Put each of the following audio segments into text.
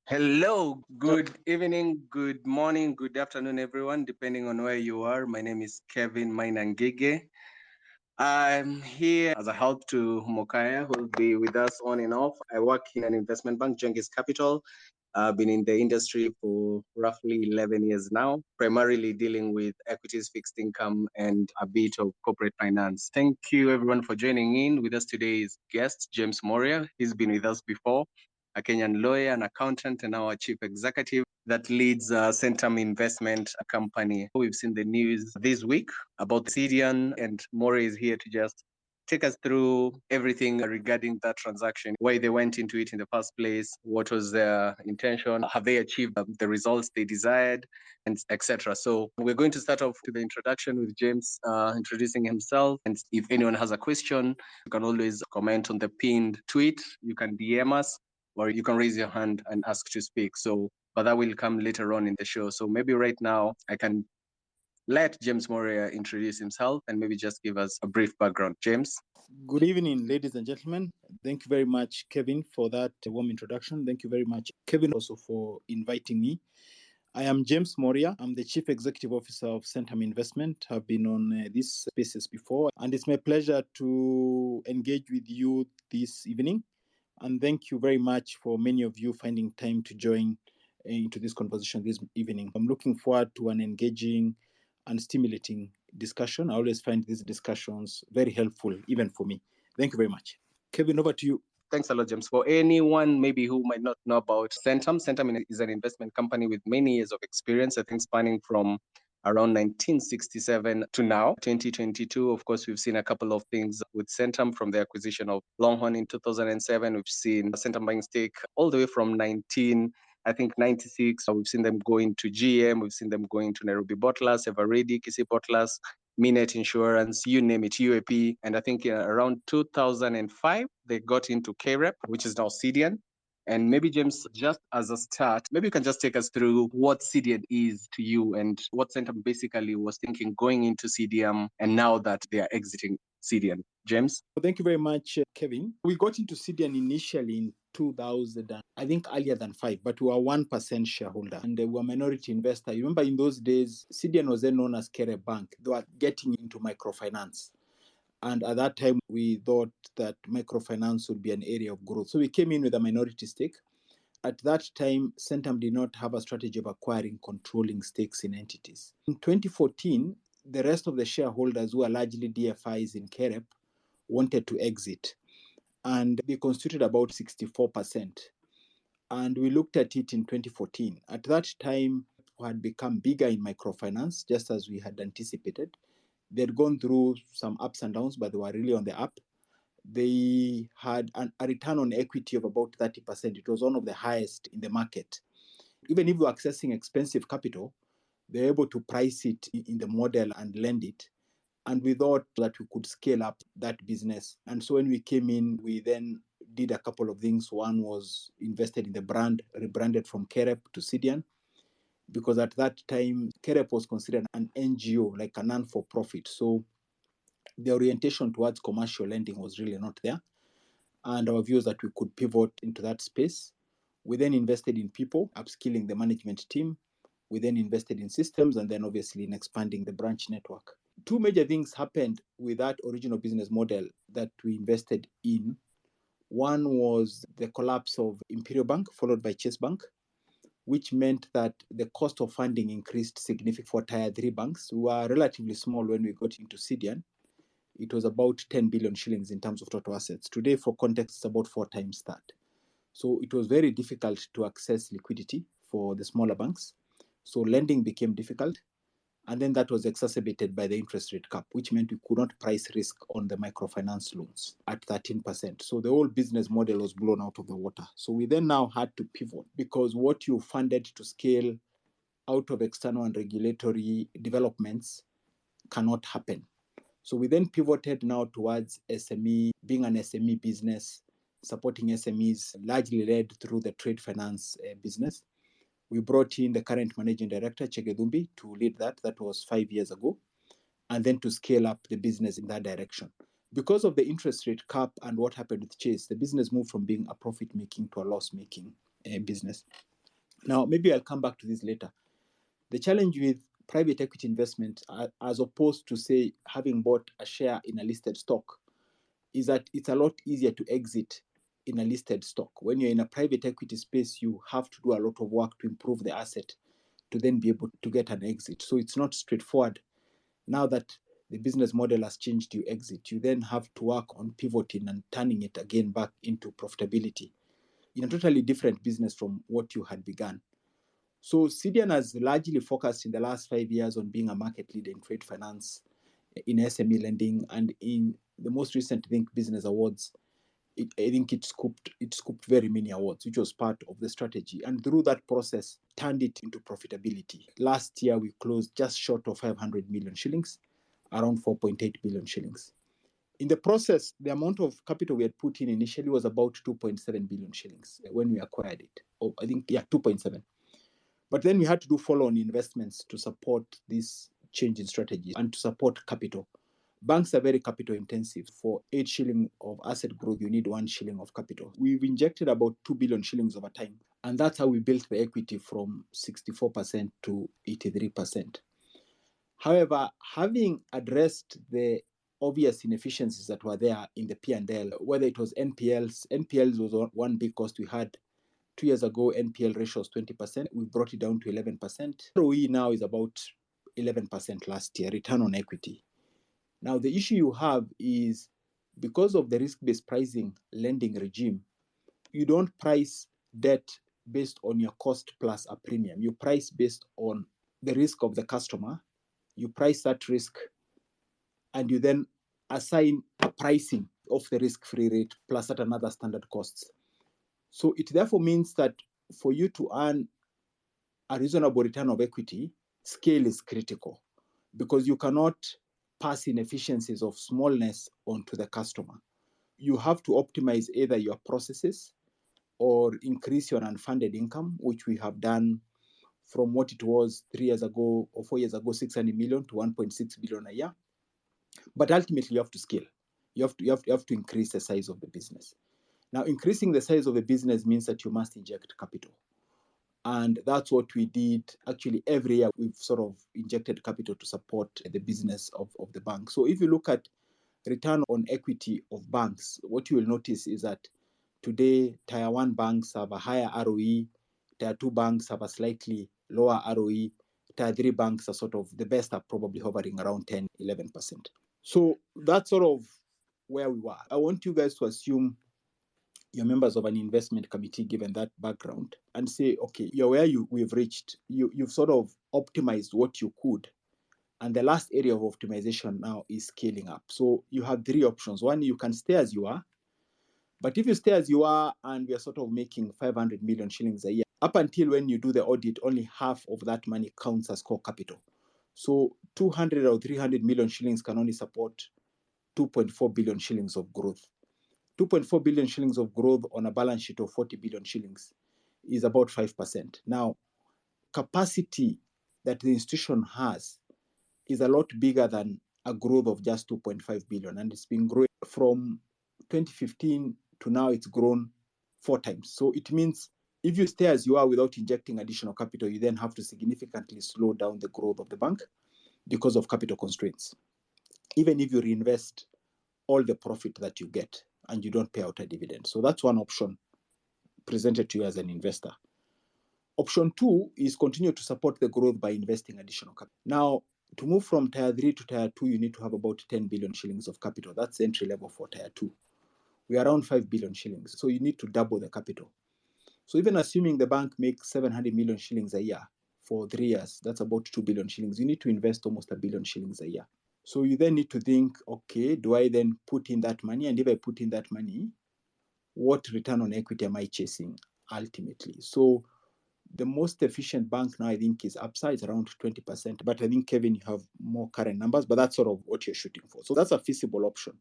Hello, good evening, good morning, good afternoon, everyone, depending on where you are. My name is Kevin Mainangege. I'm here as a help to Mokaya, who will be with us on and off. I work in an investment bank, Mwango Capital. I've been in the industry for roughly 11 years now, primarily dealing with equities, fixed income, and a bit of corporate finance. Thank you, everyone, for joining in. With us today is guest James Moria. He's been with us before, a Kenyan lawyer, an accountant, and now a chief executive that leads Centum Investment Company. We've seen the news this week about Sidian, and Moria is here to just take us through everything regarding that transaction, why they went into it in the first place, what was their intention, have they achieved the results they desired, and etc. So we're going to start off with the introduction with James introducing himself. And if anyone has a question, you can always comment on the pinned tweet. You can DM us, or you can raise your hand and ask to speak. But that will come later on in the show. So maybe right now I can let James Moria introduce himself and maybe just give us a brief background. James? Good evening, ladies and gentlemen. Thank you very much, Kevin, for that warm introduction. Thank you very much, Kevin, also for inviting me. I am James Moria. I'm the Chief Executive Officer of Centum Investment. I've been on these spaces before, and it's my pleasure to engage with you this evening. And thank you very much for many of you finding time to join into this conversation this evening. I'm looking forward to an engaging and stimulating discussion. I always find these discussions very helpful, even for me. Thank you very much. Kevin, over to you. Thanks a lot, James. For anyone maybe who might not know about Centum, Centum is an investment company with many years of experience, I think spanning from around 1967 to now, 2022. Of course, we've seen a couple of things with Centum, from the acquisition of Longhorn in 2007. We've seen Centum buying stake all the way from 96. We've seen them going to GM. We've seen them going to Nairobi Bottlers, Everready, Kisii Bottlers, Minet Insurance, you name it, UAP. And I think around 2005, they got into KREP, which is now Sidian. And maybe, James, just as a start, maybe you can just take us through what Sidian is to you and what Centum basically was thinking going into CDM and now that they are exiting Sidian. James? Thank you very much, Kevin. We got into Sidian initially in 2000, I think earlier than 5, but we were 1% shareholder and we were minority investor. You remember in those days, Sidian was then known as Kere Bank. They were getting into microfinance. And at that time, we thought that microfinance would be an area of growth. So we came in with a minority stake. At that time, Centum did not have a strategy of acquiring controlling stakes in entities. In 2014, the rest of the shareholders, who are largely DFIs in KEREP, wanted to exit. And they constituted about 64%. And we looked at it in 2014. At that time, we had become bigger in microfinance, just as we had anticipated. They'd gone through some ups and downs, but they were really on the up. They had a return on equity of about 30%. It was one of the highest in the market. Even if we were accessing expensive capital, they were able to price it in the model and lend it. And we thought that we could scale up that business. And so when we came in, we then did a couple of things. One was invested in the brand, rebranded from KEREP to Sidian, because at that time, KEREP was considered an NGO, like a non-for-profit. So the orientation towards commercial lending was really not there. And our view was that we could pivot into that space. We then invested in people, upskilling the management team. We then invested in systems and then obviously in expanding the branch network. Two major things happened with that original business model that we invested in. One was the collapse of Imperial Bank, followed by Chase Bank, which meant that the cost of funding increased significantly for Tier 3 banks. We were relatively small when we got into Sidian. It was about 10 billion shillings in terms of total assets. Today, for context, it's about 4 times that. So it was very difficult to access liquidity for the smaller banks. So lending became difficult. And then that was exacerbated by the interest rate cap, which meant we could not price risk on the microfinance loans at 13%. So the whole business model was blown out of the water. So we then now had to pivot, because what you funded to scale out of external and regulatory developments cannot happen. So we then pivoted now towards SME, being an SME business, supporting SMEs, largely led through the trade finance business. We brought in the current managing director, Chegedumbi, to lead that. That was 5 years ago. And then to scale up the business in that direction. Because of the interest rate cap and what happened with Chase, the business moved from being a profit-making to a loss-making business. Now, maybe I'll come back to this later. The challenge with private equity investment, as opposed to, say, having bought a share in a listed stock, is that it's a lot easier to exit in a listed stock. When you're in a private equity space, you have to do a lot of work to improve the asset to then be able to get an exit. So it's not straightforward. Now that the business model has changed, you exit. You then have to work on pivoting and turning it again back into profitability in a totally different business from what you had begun. So Sidian has largely focused in the last 5 years on being a market leader in trade finance, in SME lending, and in the most recent, I think, Business Awards. I think it scooped very many awards, which was part of the strategy. And through that process, turned it into profitability. Last year, we closed just short of 500 million shillings, around 4.8 billion shillings. In the process, the amount of capital we had put in initially was about 2.7 billion shillings when we acquired it. Oh, I think, 2.7. But then we had to do follow-on investments to support this change in strategy and to support capital. Banks are very capital intensive. For 8 shilling of asset growth, you need 1 shilling of capital. We've injected about 2 billion shillings over time. And that's how we built the equity from 64% to 83%. However, having addressed the obvious inefficiencies that were there in the P&L, whether it was NPLs was one big cost we had. 2 years ago, NPL ratio was 20%. We brought it down to 11%. ROE now is about 11% last year, return on equity. Now, the issue you have is because of the risk-based pricing lending regime, you don't price debt based on your cost plus a premium. You price based on the risk of the customer. You price that risk, and you then assign a pricing of the risk-free rate plus at another standard costs. So it therefore means that for you to earn a reasonable return of equity, scale is critical because you cannot pass inefficiencies of smallness onto the customer. You have to optimize either your processes or increase your unfunded income, which we have done from what it was 3 years ago or 4 years ago, 600 million to 1.6 billion a year. But ultimately, you have to scale. You have to increase the size of the business. Now, increasing the size of the business means that you must inject capital. And that's what we did. Actually, every year we've sort of injected capital to support the business of the bank. So if you look at return on equity of banks, what you will notice is that today, Tier 1 banks have a higher ROE, Tier 2 banks have a slightly lower ROE, Tier 3 banks are sort of, the best are probably hovering around 10, 11%. So that's sort of where we were. I want you guys to assume you're members of an investment committee given that background and say, okay, you're where we've reached. You've sort of optimized what you could. And the last area of optimization now is scaling up. So you have 3 options. One, you can stay as you are. But if you stay as you are and we are sort of making 500 million shillings a year, up until when you do the audit, only half of that money counts as core capital. So 200 or 300 million shillings can only support 2.4 billion shillings of growth. 2.4 billion shillings of growth on a balance sheet of 40 billion shillings is about 5%. Now, capacity that the institution has is a lot bigger than a growth of just 2.5 billion. And it's been growing from 2015 to now, it's grown 4 times. So it means if you stay as you are without injecting additional capital, you then have to significantly slow down the growth of the bank because of capital constraints. Even if you reinvest all the profit that you get and you don't pay out a dividend. So that's one option presented to you as an investor. Option 2 is continue to support the growth by investing additional capital. Now, to move from Tier 3 to Tier 2, you need to have about 10 billion shillings of capital. That's the entry level for Tier 2. We are around 5 billion shillings. So you need to double the capital. So even assuming the bank makes 700 million shillings a year for 3 years, that's about 2 billion shillings. You need to invest almost 1 billion shillings a year. So you then need to think, okay, do I then put in that money? And if I put in that money, what return on equity am I chasing ultimately? So the most efficient bank now, I think, is upside around 20%. But I think, Kevin, you have more current numbers, but that's sort of what you're shooting for. So that's a feasible option.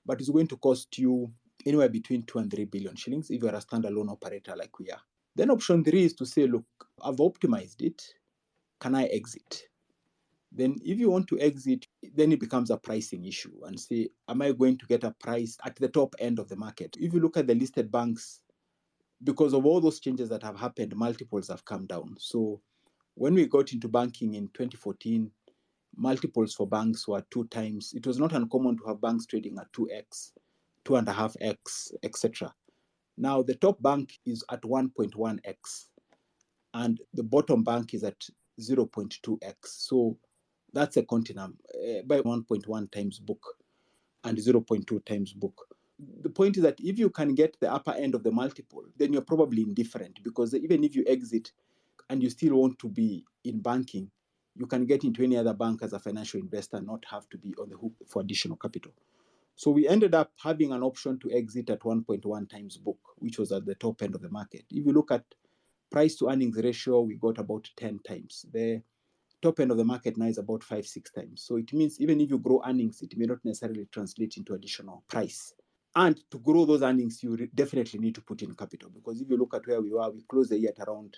But it's going to cost you anywhere between 2 and 3 billion shillings if you're a standalone operator like we are. Then option 3 is to say, look, I've optimized it. Can I exit? Then if you want to exit, then it becomes a pricing issue and say, am I going to get a price at the top end of the market? If you look at the listed banks, because of all those changes that have happened, multiples have come down. So when we got into banking in 2014, multiples for banks were 2 times. It was not uncommon to have banks trading at 2x, 2.5x, etc. Now the top bank is at 1.1x, and the bottom bank is at 0.2x. So that's a continuum by 1.1 times book and 0.2 times book. The point is that if you can get the upper end of the multiple, then you're probably indifferent, because even if you exit and you still want to be in banking, you can get into any other bank as a financial investor and not have to be on the hook for additional capital. So we ended up having an option to exit at 1.1 times book, which was at the top end of the market. If you look at price to earnings ratio, we got about 10 times. The top end of the market now is about 5-6 times. So it means even if you grow earnings, it may not necessarily translate into additional price. And to grow those earnings, you definitely need to put in capital, because if you look at where we were, we closed the year at around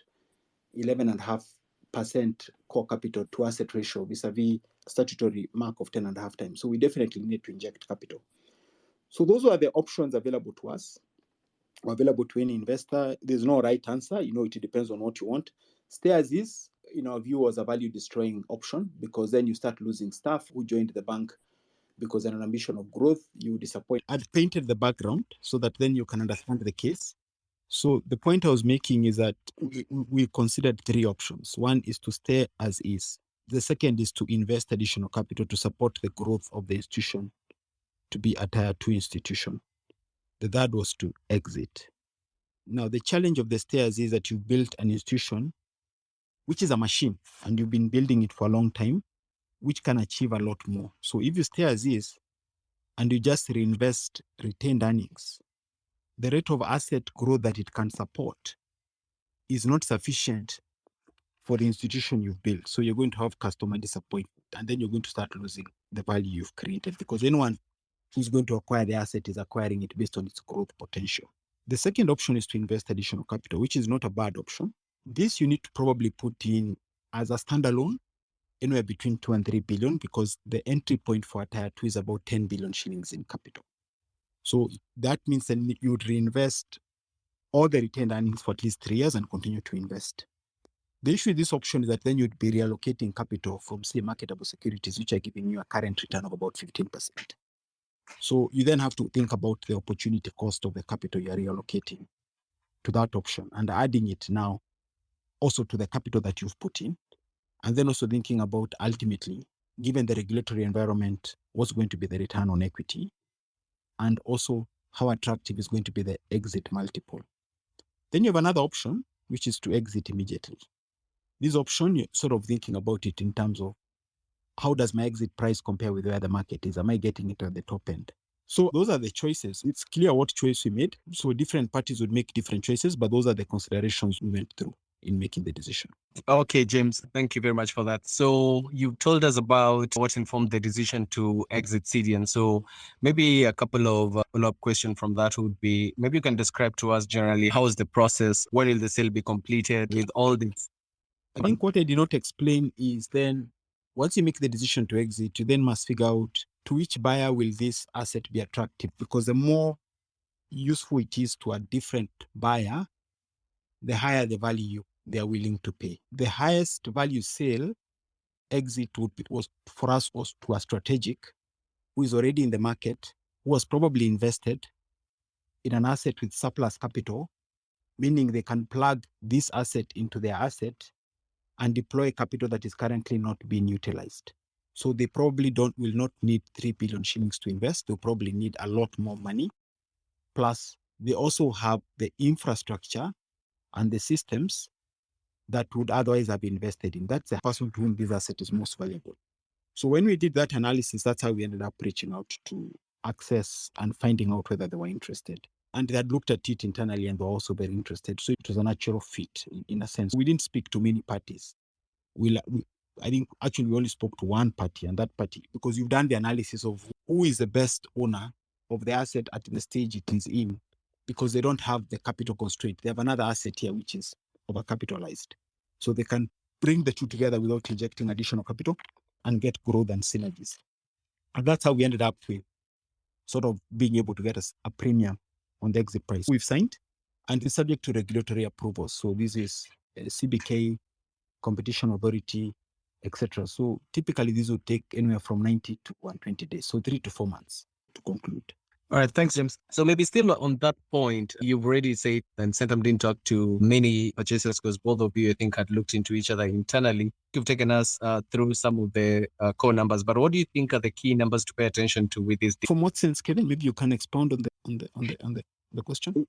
11.5% core capital to asset ratio vis-a-vis statutory mark of 10.5 times. So we definitely need to inject capital. So those were the options available to us, or available to any investor. There's no right answer. It depends on what you want. Stay as is, in our view, was a value destroying option, because then you start losing staff who joined the bank because in an ambition of growth, you disappoint. I'd painted the background so that then you can understand the case. So the point I was making is that we considered 3 options. One is to stay as is. The second is to invest additional capital to support the growth of the institution to be a tier 2 institution. The third was to exit. Now, the challenge of the stairs is that you've built an institution, which is a machine, and you've been building it for a long time, which can achieve a lot more. So if you stay as is and you just reinvest retained earnings, the rate of asset growth that it can support is not sufficient for the institution you've built. So you're going to have customer disappointment, and then you're going to start losing the value you've created, because anyone who's going to acquire the asset is acquiring it based on its growth potential. The second option is to invest additional capital, which is not a bad option. This you need to probably put in as a standalone, anywhere between 2 and 3 billion, because the entry point for a tier 2 is about 10 billion shillings in capital. So that means that you would reinvest all the retained earnings for at least 3 years and continue to invest. The issue with this option is that then you'd be reallocating capital from, say, marketable securities, which are giving you a current return of about 15%. So you then have to think about the opportunity cost of the capital you're reallocating to that option and adding it now also to the capital that you've put in. And then also thinking about, ultimately, given the regulatory environment, what's going to be the return on equity, and also how attractive is going to be the exit multiple. Then you have another option, which is to exit immediately. This option, you're sort of thinking about it in terms of, how does my exit price compare with where the market is? Am I getting it at the top end? So those are the choices. It's clear what choice we made. So different parties would make different choices, but those are the considerations we went through in making the decision. Okay, James, thank you very much for that. So you told us about what informed the decision to exit Sidian. So maybe a couple of follow-up questions from that would be, maybe you can describe to us generally, how is the process? When will the sale be completed with all this? I think what I did not explain is, then once you make the decision to exit, you then must figure out to which buyer will this asset be attractive, because the more useful it is to a different buyer, the higher the value they are willing to pay. The highest value sale exit was to a strategic who is already in the market, who was probably invested in an asset with surplus capital, meaning they can plug this asset into their asset and deploy capital that is currently not being utilized. So they probably will not need 3 billion shillings to invest. They'll probably need a lot more money. Plus, they also have the infrastructure and the systems that would otherwise have invested in. That's the person to whom this asset is most valuable. So when we did that analysis, that's how we ended up reaching out to Access and finding out whether they were interested. And they had looked at it internally and were also very interested. So it was a natural fit in a sense. We didn't speak to many parties. I think actually we only spoke to one party, and that party, because you've done the analysis of who is the best owner of the asset at the stage it is in, because they don't have the capital constraint. They have another asset here which is overcapitalized. So they can bring the two together without injecting additional capital and get growth and synergies. And that's how we ended up with sort of being able to get us a premium on the exit price. We've signed, and it's subject to regulatory approval. So this is CBK, Competition Authority, etc. So typically this would take anywhere from 90 to 120 days, so 3 to 4 months to conclude. All right, thanks, James. So maybe still on that point, you've already said that Centum didn't talk to many purchasers because both of you, I think, had looked into each other internally. You've taken us through some of the core numbers, but what do you think are the key numbers to pay attention to with this? From what sense, Kevin? Maybe you can expound on the question.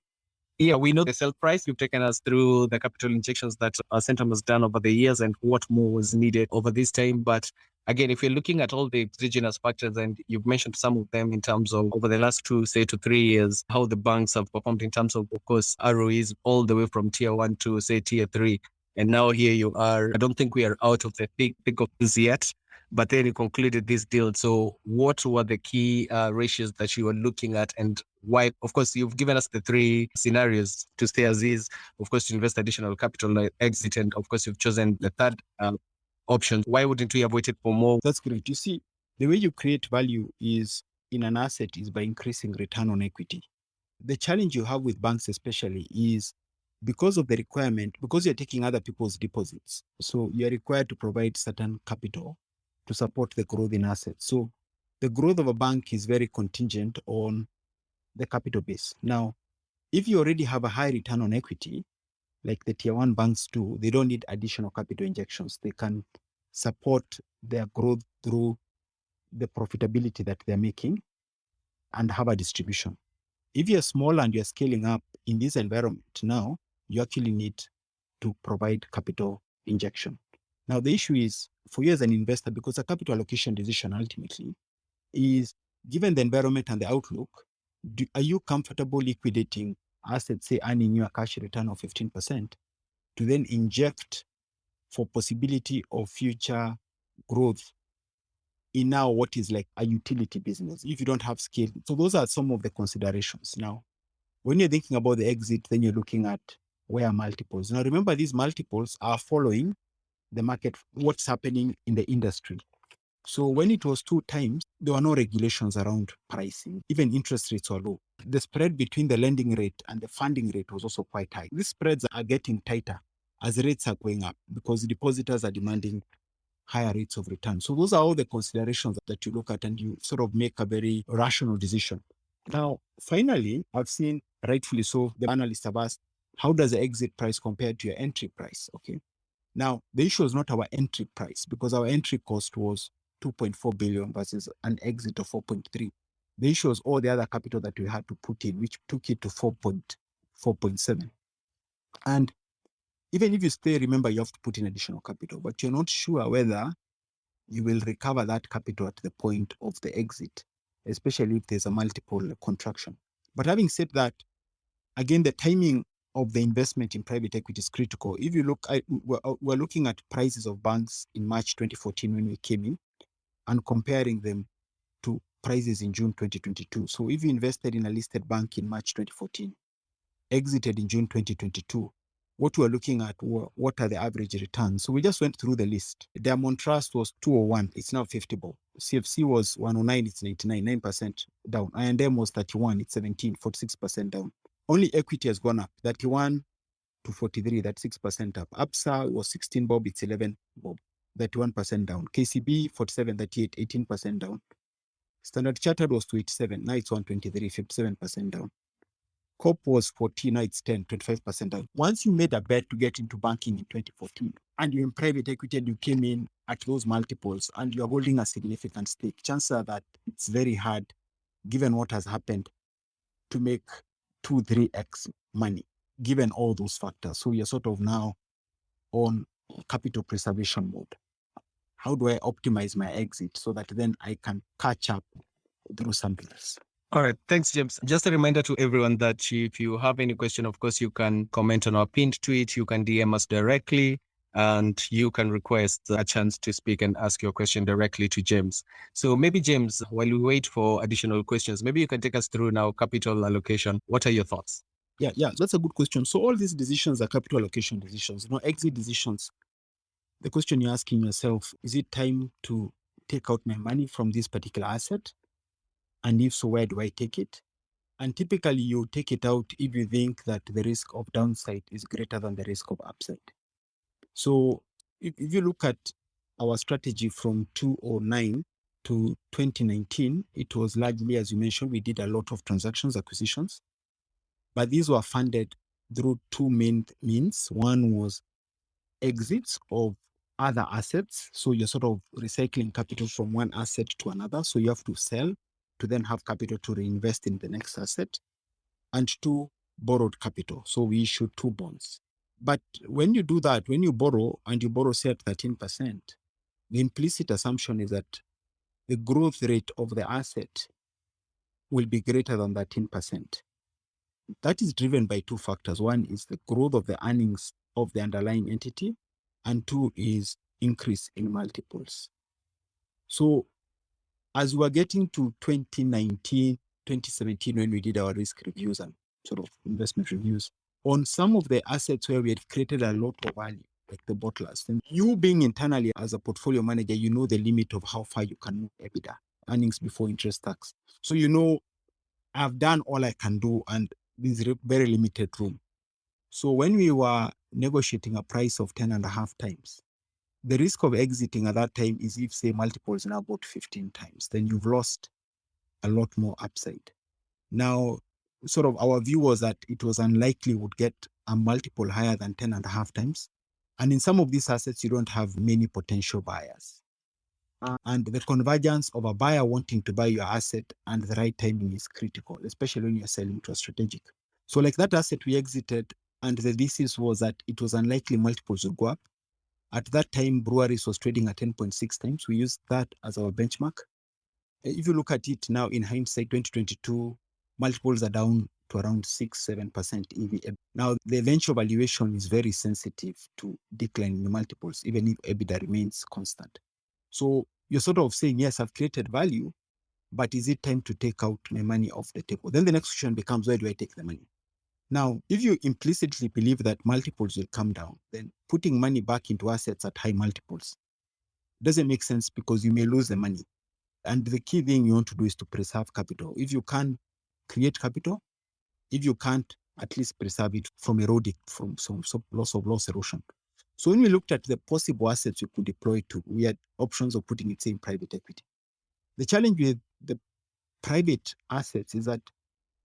Yeah, we know the sell price. You've taken us through the capital injections that Centum has done over the years and what more was needed over this time. But again, if you're looking at all the exogenous factors, and you've mentioned some of them in terms of over the last 2 to 3 years, how the banks have performed in terms of course, ROEs all the way from tier 1 to say tier 3. And now here you are. I don't think we are out of the thick of this yet. But then you concluded this deal. So what were the key ratios that you were looking at, and why? Of course, you've given us the 3 scenarios: to stay as is, of course, to invest additional capital, like exit, and of course, you've chosen the third option. Why wouldn't we have waited for more? That's great. You see, the way you create value is in an asset is by increasing return on equity. The challenge you have with banks especially is because of the requirement, because you're taking other people's deposits. So you're required to provide certain capital to support the growth in assets. So the growth of a bank is very contingent on the capital base. Now, if you already have a high return on equity, like the tier 1 banks do, they don't need additional capital injections. They can support their growth through the profitability that they're making and have a distribution. If you're small and you're scaling up in this environment now, you actually need to provide capital injection. Now, the issue is for you as an investor, because a capital allocation decision ultimately is given the environment and the outlook, are you comfortable liquidating assets, say earning you a cash return of 15%, to then inject for possibility of future growth in now what is like a utility business if you don't have scale? So those are some of the considerations. Now, when you're thinking about the exit, then you're looking at where multiples. Now, remember, these multiples are following the market, what's happening in the industry. So when it was 2 times, there were no regulations around pricing. Even interest rates were low. The spread between the lending rate and the funding rate was also quite high. These spreads are getting tighter as rates are going up because depositors are demanding higher rates of return. So those are all the considerations that you look at and you sort of make a very rational decision. Now, finally, I've seen, rightfully so, the analysts have asked, how does the exit price compare to your entry price? Okay. Now, the issue is not our entry price because our entry cost was 2.4 billion versus an exit of 4.3. The issue was all the other capital that we had to put in, which took it to 4.7. And even if you stay, remember, you have to put in additional capital, but you're not sure whether you will recover that capital at the point of the exit, especially if there's a multiple contraction. But having said that, again, the timing of the investment in private equity is critical. If you look, we're looking at prices of banks in March 2014 when we came in and comparing them to prices in June 2022. So if you invested in a listed bank in March 2014, exited in June 2022, what we're looking at were what are the average returns. So we just went through the list. Diamond Trust was 201, it's now 50 bob. CFC was 109, it's 99, 9% down. I&M was 31, it's 17, 46% down. Only equity has gone up, 31 to 43, that's 6% up. APSA was 16 bob, it's 11 bob, 31% down. KCB, 47, 38, 18% down. Standard Chartered was 287, now it's 123, 57% down. COP was 14, now it's 10, 25% down. Once you made a bet to get into banking in 2014, and you're in private equity and you came in at those multiples and you're holding a significant stake, chances are that it's very hard, given what has happened, to make 2-3x money, given all those factors. So you're sort of now on capital preservation mode. How do I optimize my exit so that then I can catch up through something else? All right. Thanks, James. Just a reminder to everyone that if you have any question, of course, you can comment on our pinned tweet, you can DM us directly, and you can request a chance to speak and ask your question directly to James. So maybe, James, while we wait for additional questions, maybe you can take us through now capital allocation. What are your thoughts? Yeah, that's a good question. So all these decisions are capital allocation decisions, exit decisions. The question you're asking yourself, is it time to take out my money from this particular asset? And if so, where do I take it? And typically you take it out if you think that the risk of downside is greater than the risk of upside. So if you look at our strategy from 2009 to 2019, it was largely, as you mentioned, we did a lot of transactions, acquisitions, but these were funded through two main means. One was exits of other assets. So you're sort of recycling capital from one asset to another. So you have to sell to then have capital to reinvest in the next asset. And two, borrowed capital. So we issued 2 bonds. But when you do that, when you borrow and you borrow, say, at 13%, the implicit assumption is that the growth rate of the asset will be greater than 13%. That is driven by 2 factors. One is the growth of the earnings of the underlying entity, and 2 is increase in multiples. So as we are getting to 2019, 2017, when we did our risk reviews and sort of investment reviews, on some of the assets where we had created a lot of value, like the bottlers, and you being internally as a portfolio manager, you know the limit of how far you can move EBITDA, earnings before interest tax. So you know, I've done all I can do and there's very limited room. So when we were negotiating a price of 10.5 times, the risk of exiting at that time is if, say, multiples now about 15 times, then you've lost a lot more upside. Now, sort of our view was that it was unlikely would get a multiple higher than 10.5 times. And in some of these assets, you don't have many potential buyers. And the convergence of a buyer wanting to buy your asset and the right timing is critical, especially when you're selling to a strategic. So like that asset we exited, and the thesis was that it was unlikely multiples would go up. At that time, breweries was trading at 10.6 times. We used that as our benchmark. If you look at it now in hindsight, 2022, multiples are down to around 6-7% EV. Now, the venture valuation is very sensitive to decline in multiples, even if EBITDA remains constant. So you're sort of saying, yes, I've created value, but is it time to take out my money off the table? Then the next question becomes, where do I take the money? Now, if you implicitly believe that multiples will come down, then putting money back into assets at high multiples doesn't make sense because you may lose the money. And the key thing you want to do is to preserve capital. If you can create capital, if you can't, at least preserve it from eroding, from some loss erosion. So when we looked at the possible assets we could deploy to, we had options of putting it, say, in private equity. The challenge with the private assets is that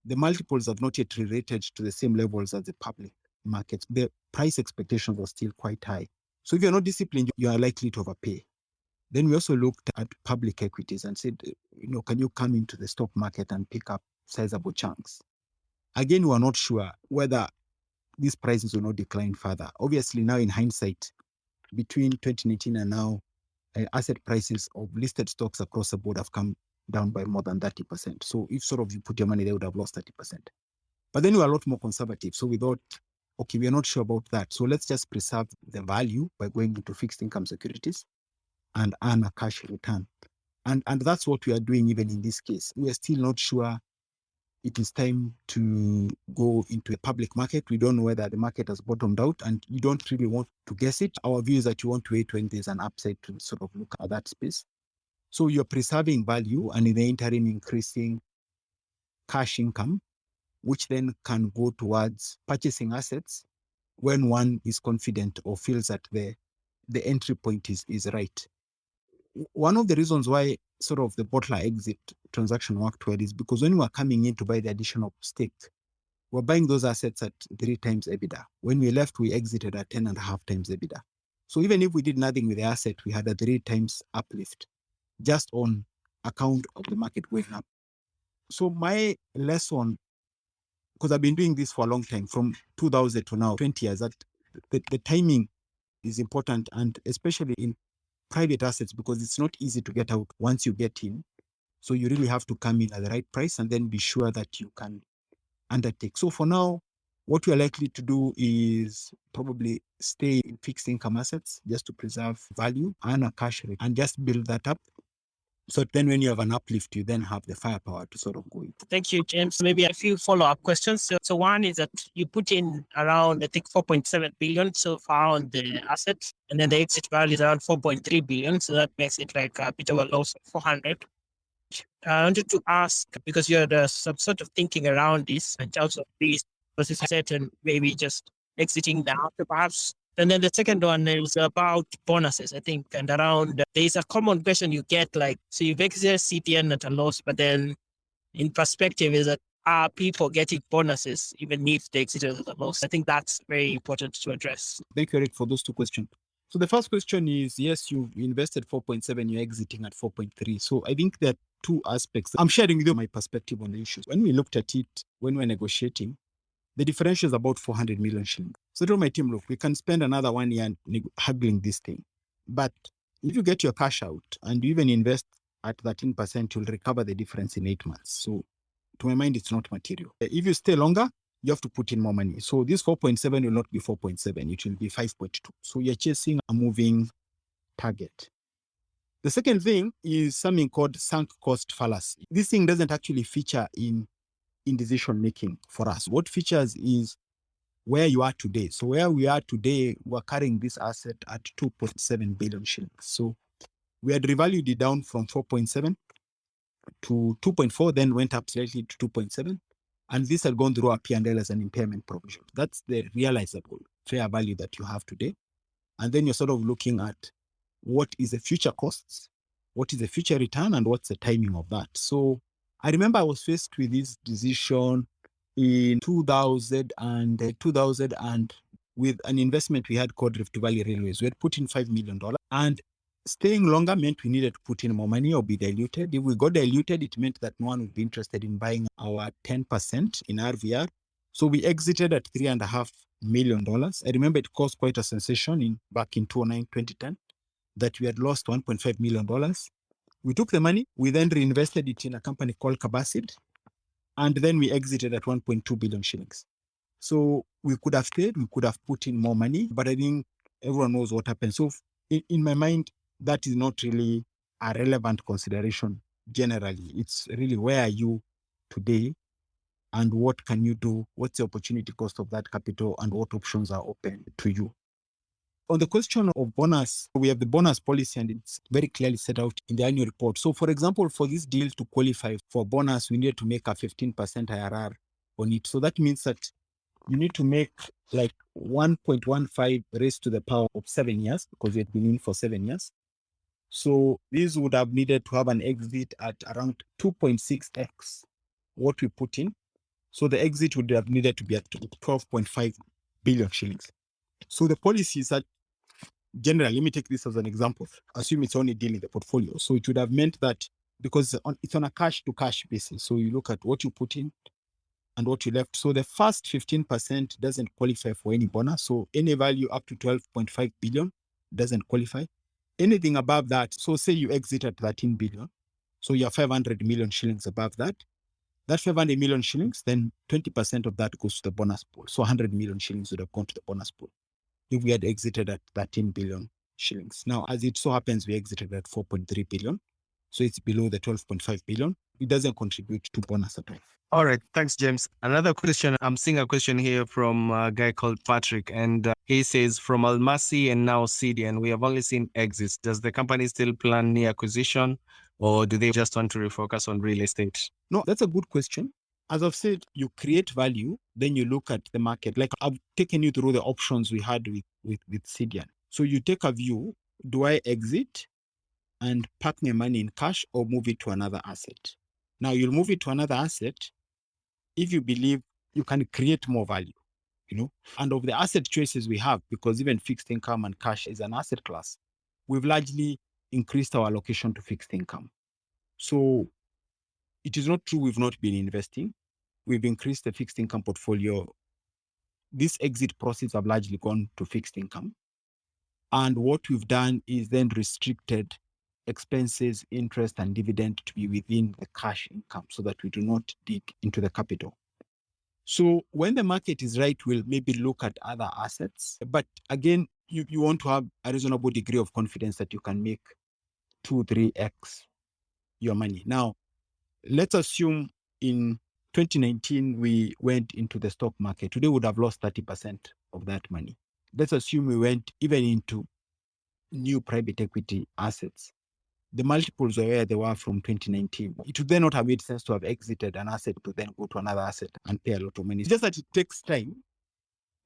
the multiples have not yet related to the same levels as the public markets. The price expectations are still quite high. So if you're not disciplined, you are likely to overpay. Then we also looked at public equities and said, can you come into the stock market and pick up sizable chunks? Again, we are not sure whether these prices will not decline further. Obviously, now in hindsight, between 2019 and now, asset prices of listed stocks across the board have come down by more than 30%. So if sort of you put your money, they would have lost 30%. But then we are a lot more conservative. So we thought, okay, we are not sure about that. So let's just preserve the value by going into fixed income securities and earn a cash return. And that's what we are doing even in this case. We are still not sure it is time to go into a public market. We don't know whether the market has bottomed out, and you don't really want to guess it. Our view is that you want to wait when there's an upside to sort of look at that space. So you're preserving value and in the interim increasing cash income, which then can go towards purchasing assets when one is confident or feels that the entry point is right. One of the reasons why sort of the bottler exit transaction worked well is because when we were coming in to buy the additional stake, we're buying those assets at 3 times EBITDA. When we left, we exited at 10.5 times EBITDA. So even if we did nothing with the asset, we had a 3 times uplift just on account of the market going up. So my lesson, because I've been doing this for a long time, from 2000 to now, 20 years, that the timing is important, and especially in private assets, because it's not easy to get out once you get in. So you really have to come in at the right price and then be sure that you can undertake. So for now, what we are likely to do is probably stay in fixed income assets just to preserve value, earn a cash rate, and just build that up. So then when you have an uplift, you then have the firepower to sort of go in. Thank you, James. Maybe a few follow-up questions. So one is that you put in around, I think, 4.7 billion so far on the assets, and then the exit value is around 4.3 billion. So that makes it like a bit of a loss of 400. I wanted to ask, because you had some sort of thinking around this in terms of this versus certain maybe just exiting now, perhaps. And then the second one is about bonuses, I think, and around there's a common question you get like, so you've exited CTN at a loss, but then in perspective is that are people getting bonuses even if they exited at a loss? I think that's very important to address. Thank you, Eric, for those two questions. So the first question is, yes, you invested 4.7, you're exiting at 4.3. So I think there are two aspects. I'm sharing with you my perspective on the issues. When we looked at it, when we're negotiating, the differential is about 400 million shillings. So I told my team, look, we can spend another 1 year haggling this thing. But if you get your cash out and you even invest at 13%, you'll recover the difference in 8 months. So to my mind, it's not material. If you stay longer, you have to put in more money. So this 4.7 will not be 4.7, it will be 5.2. So you're chasing a moving target. The second thing is something called sunk cost fallacy. This thing doesn't actually feature in decision making for us. What features is where you are today. So where we are today, we're carrying this asset at 2.7 billion shillings. So we had revalued it down from 4.7 to 2.4, then went up slightly to 2.7. And this had gone through our P&L as an impairment provision. That's the realizable fair value that you have today. And then you're sort of looking at what is the future costs, what is the future return, and what's the timing of that. So I remember I was faced with this decision in 2000 and with an investment we had called Rift Valley Railways. We had put in $5 million, and staying longer meant we needed to put in more money or be diluted. If we got diluted, it meant that no one would be interested in buying our 10% in RVR. So we exited at $3.5 million. I remember it caused quite a sensation back in 2009, 2010, that we had lost $1.5 million. We took the money, we then reinvested it in a company called Cabasid, and then we exited at 1.2 billion shillings. So we could have stayed, we could have put in more money, but I think everyone knows what happened. So in my mind, that is not really a relevant consideration generally. It's really where are you today and what can you do? What's the opportunity cost of that capital and what options are open to you? On the question of bonus, we have the bonus policy and it's very clearly set out in the annual report. So for example, for this deal to qualify for bonus, we need to make a 15% IRR on it. So that means that you need to make like 1.15 raised to the power of 7 years because we had been in for 7 years. So these would have needed to have an exit at around 2.6x what we put in. So the exit would have needed to be at 12.5 billion shillings. So the policy is that generally, let me take this as an example. Assume it's only deal in the portfolio. So it would have meant that because it's on a cash to cash basis. So you look at what you put in and what you left. So the first 15% doesn't qualify for any bonus. So any value up to 12.5 billion doesn't qualify. Anything above that, so say you exit at 13 billion, so you're 500 million shillings above that. That 500 million shillings, then 20% of that goes to the bonus pool. So 100 million shillings would have gone to the bonus pool if we had exited at 13 billion shillings. Now, as it so happens, we exited at 4.3 billion. So it's below the 12.5 billion. It doesn't contribute to bonus at all. All right. Thanks, James. Another question. I'm seeing a question here from a guy called Patrick. And he says, from Almasi and now Sidian, we have only seen exits. Does the company still plan new acquisition or do they just want to refocus on real estate? No, that's a good question. As I've said, you create value, then you look at the market. Like I've taken you through the options we had with Sidian. So you take a view, do I exit and park my money in cash or move it to another asset? Now you'll move it to another asset if you believe you can create more value, and of the asset choices we have, because even fixed income and cash is an asset class, we've largely increased our allocation to fixed income. So it is not true we've not been investing. We've increased the fixed income portfolio. These exit proceeds have largely gone to fixed income. And what we've done is then restricted expenses, interest, and dividend to be within the cash income so that we do not dig into the capital. So when the market is right, we'll maybe look at other assets. But again, you want to have a reasonable degree of confidence that you can make 2-3x your money. Now, let's assume in 2019, we went into the stock market. Today, we would have lost 30% of that money. Let's assume we went even into new private equity assets. the multiples were where they were from 2019. It would then not have made sense to have exited an asset to then go to another asset and pay a lot of money. It's just that it takes time,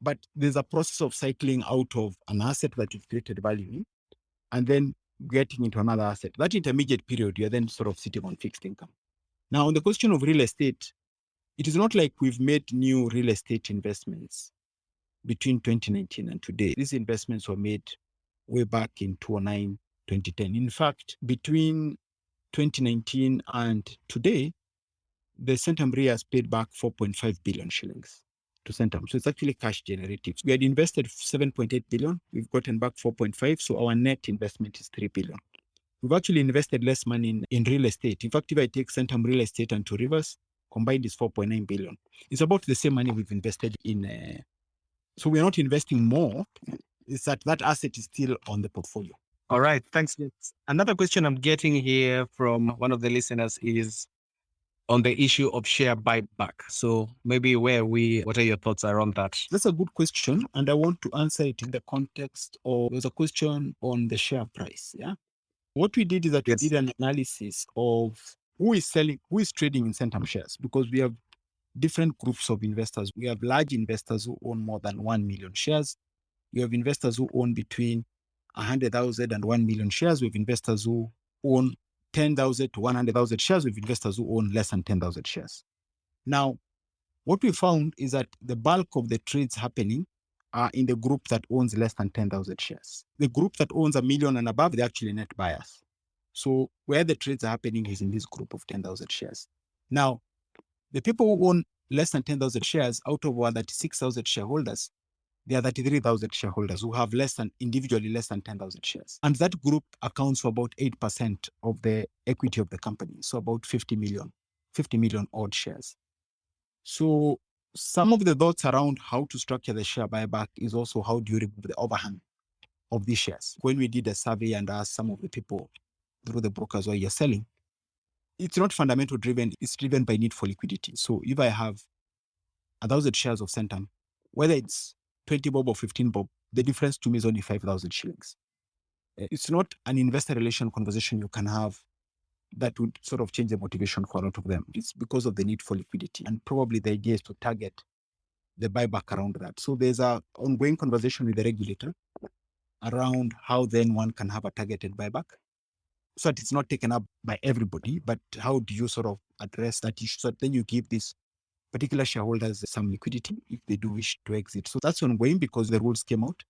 but there's a process of cycling out of an asset that you've created value in and then getting into another asset. That intermediate period, you're then sort of sitting on fixed income. Now, on the question of real estate, it is not like we've made new real estate investments between 2019 and today. These investments were made way back in 2009, 2010. In fact, between 2019 and today, the Centum RE has paid back 4.5 billion shillings to Centum. So it's actually cash generative. We had invested 7.8 billion. We've gotten back 4.5. So our net investment is 3 billion. We've actually invested less money in real estate. In fact, if I take Centum Real Estate and Two Rivers, combined is 4.9 billion. It's about the same money we've invested in. So we're not investing more. It's that asset is still on the portfolio. All right. Thanks. Another question I'm getting here from one of the listeners is on the issue of share buyback. So maybe what are your thoughts around that? That's a good question. And I want to answer it in the context of, there's a question on the share price. Yeah. What we did is that we did an analysis of who is trading in Centum shares, because we have different groups of investors. We have large investors who own more than 1 million shares. You have investors who own between 100,000 and 1 million shares. We have investors who own 10,000 to 100,000 shares. We have investors who own less than 10,000 shares. Now, what we found is that the bulk of the trades happening are in the group that owns less than 10,000 shares. The group that owns 1 million and above, they're actually net buyers. So where the trades are happening is in this group of 10,000 shares. Now, the people who own less than 10,000 shares, out of 36,000 shareholders, there are 33,000 shareholders who have individually less than 10,000 shares. And that group accounts for about 8% of the equity of the company. So about 50 million odd shares. So some of the thoughts around how to structure the share buyback is also how do you remove the overhang of these shares. When we did a survey and asked some of the people through the brokers where you're selling, it's not fundamental driven, it's driven by need for liquidity. So if I have 1,000 shares of Centum, whether it's 20 bob or 15 bob, the difference to me is only 5,000 shillings. It's not an investor relation conversation you can have that would sort of change the motivation for a lot of them. It's because of the need for liquidity. And probably the idea is to target the buyback around that. So there's an ongoing conversation with the regulator around how then one can have a targeted buyback, so that it's not taken up by everybody, but how do you sort of address that issue so that then you give these particular shareholders some liquidity if they do wish to exit. So that's ongoing because the rules came out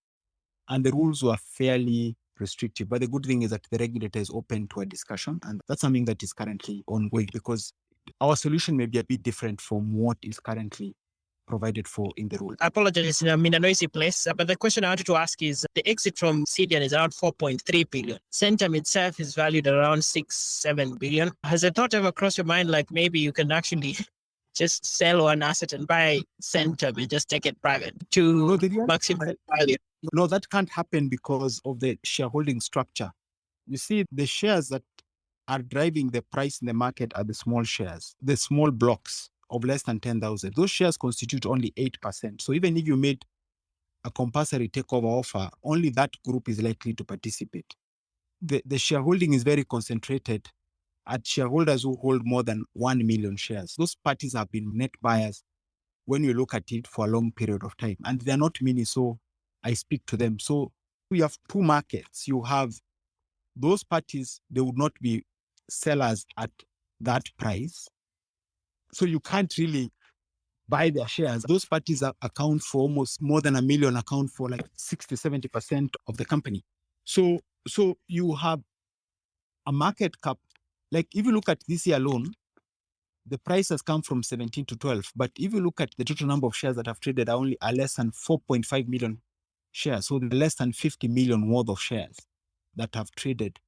and the rules were fairly restrictive. But the good thing is that the regulator is open to a discussion, and that's something that is currently ongoing because our solution may be a bit different from what is currently provided for in the rule. I apologize, I'm in a noisy place, but the question I wanted to ask is the exit from Sidian is around 4.3 billion. Centum itself is valued around 6-7 billion. Has a thought ever crossed your mind, like maybe you can actually just sell one asset and buy Centum and just take it private to maximize value? No, that can't happen because of the shareholding structure. You see, the shares that are driving the price in the market are the small shares, the small blocks of less than 10,000. Those shares constitute only 8%. So even if you made a compulsory takeover offer, only that group is likely to participate. The shareholding is very concentrated at shareholders who hold more than 1 million shares. Those parties have been net buyers when you look at it for a long period of time. And they're not many, so I speak to them. So we have two markets. You have those parties, they would not be sellers at that price. So you can't really buy their shares. Those parties account for almost more than 1 million, account for like 60-70% of the company. So you have a market cap. Like if you look at this year alone, the price has come from 17 to 12. But if you look at the total number of shares that have traded are less than 4.5 million shares. So less than 50 million worth of shares that have traded.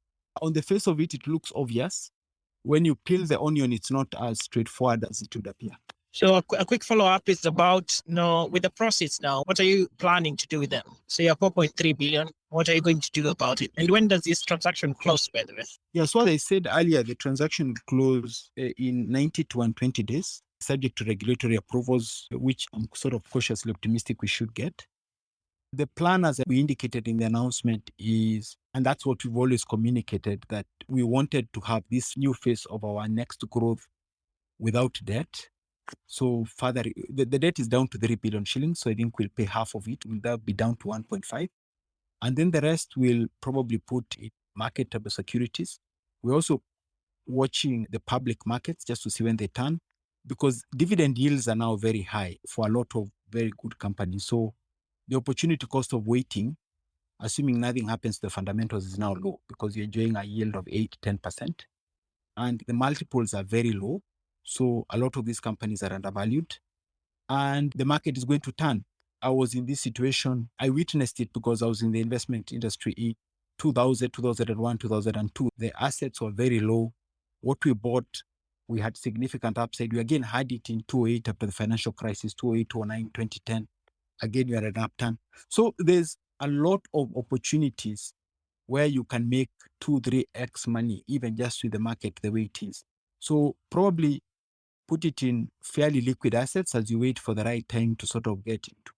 On the face of it, it looks obvious. When you peel the onion, it's not as straightforward as it would appear. So a quick follow-up is about, with the proceeds now, what are you planning to do with them? So you're 4.3 billion. What are you going to do about it? And when does this transaction close, by the way? Yeah, so as I said earlier, the transaction will close in 90 to 120 days, subject to regulatory approvals, which I'm sort of cautiously optimistic we should get. The plan, as we indicated in the announcement, is, and that's what we've always communicated, that we wanted to have this new phase of our next growth without debt. So further, the debt is down to 3 billion shillings. So I think we'll pay half of it. Will that be down to 1.5? And then the rest will probably put in marketable securities. We're also watching the public markets just to see when they turn, because dividend yields are now very high for a lot of very good companies. So the opportunity cost of waiting, assuming nothing happens to the fundamentals, is now low because you're enjoying a yield of 8-10%. And the multiples are very low. So a lot of these companies are undervalued. And the market is going to turn. I was in this situation. I witnessed it because I was in the investment industry in 2000, 2001, 2002. The assets were very low. What we bought, we had significant upside. We again had it in 2008 after the financial crisis, 2008, 2009, 2010. Again, we had an upturn. So there's a lot of opportunities where you can make 2-3x money, even just with the market the way it is. So probably put it in fairly liquid assets as you wait for the right time to sort of get into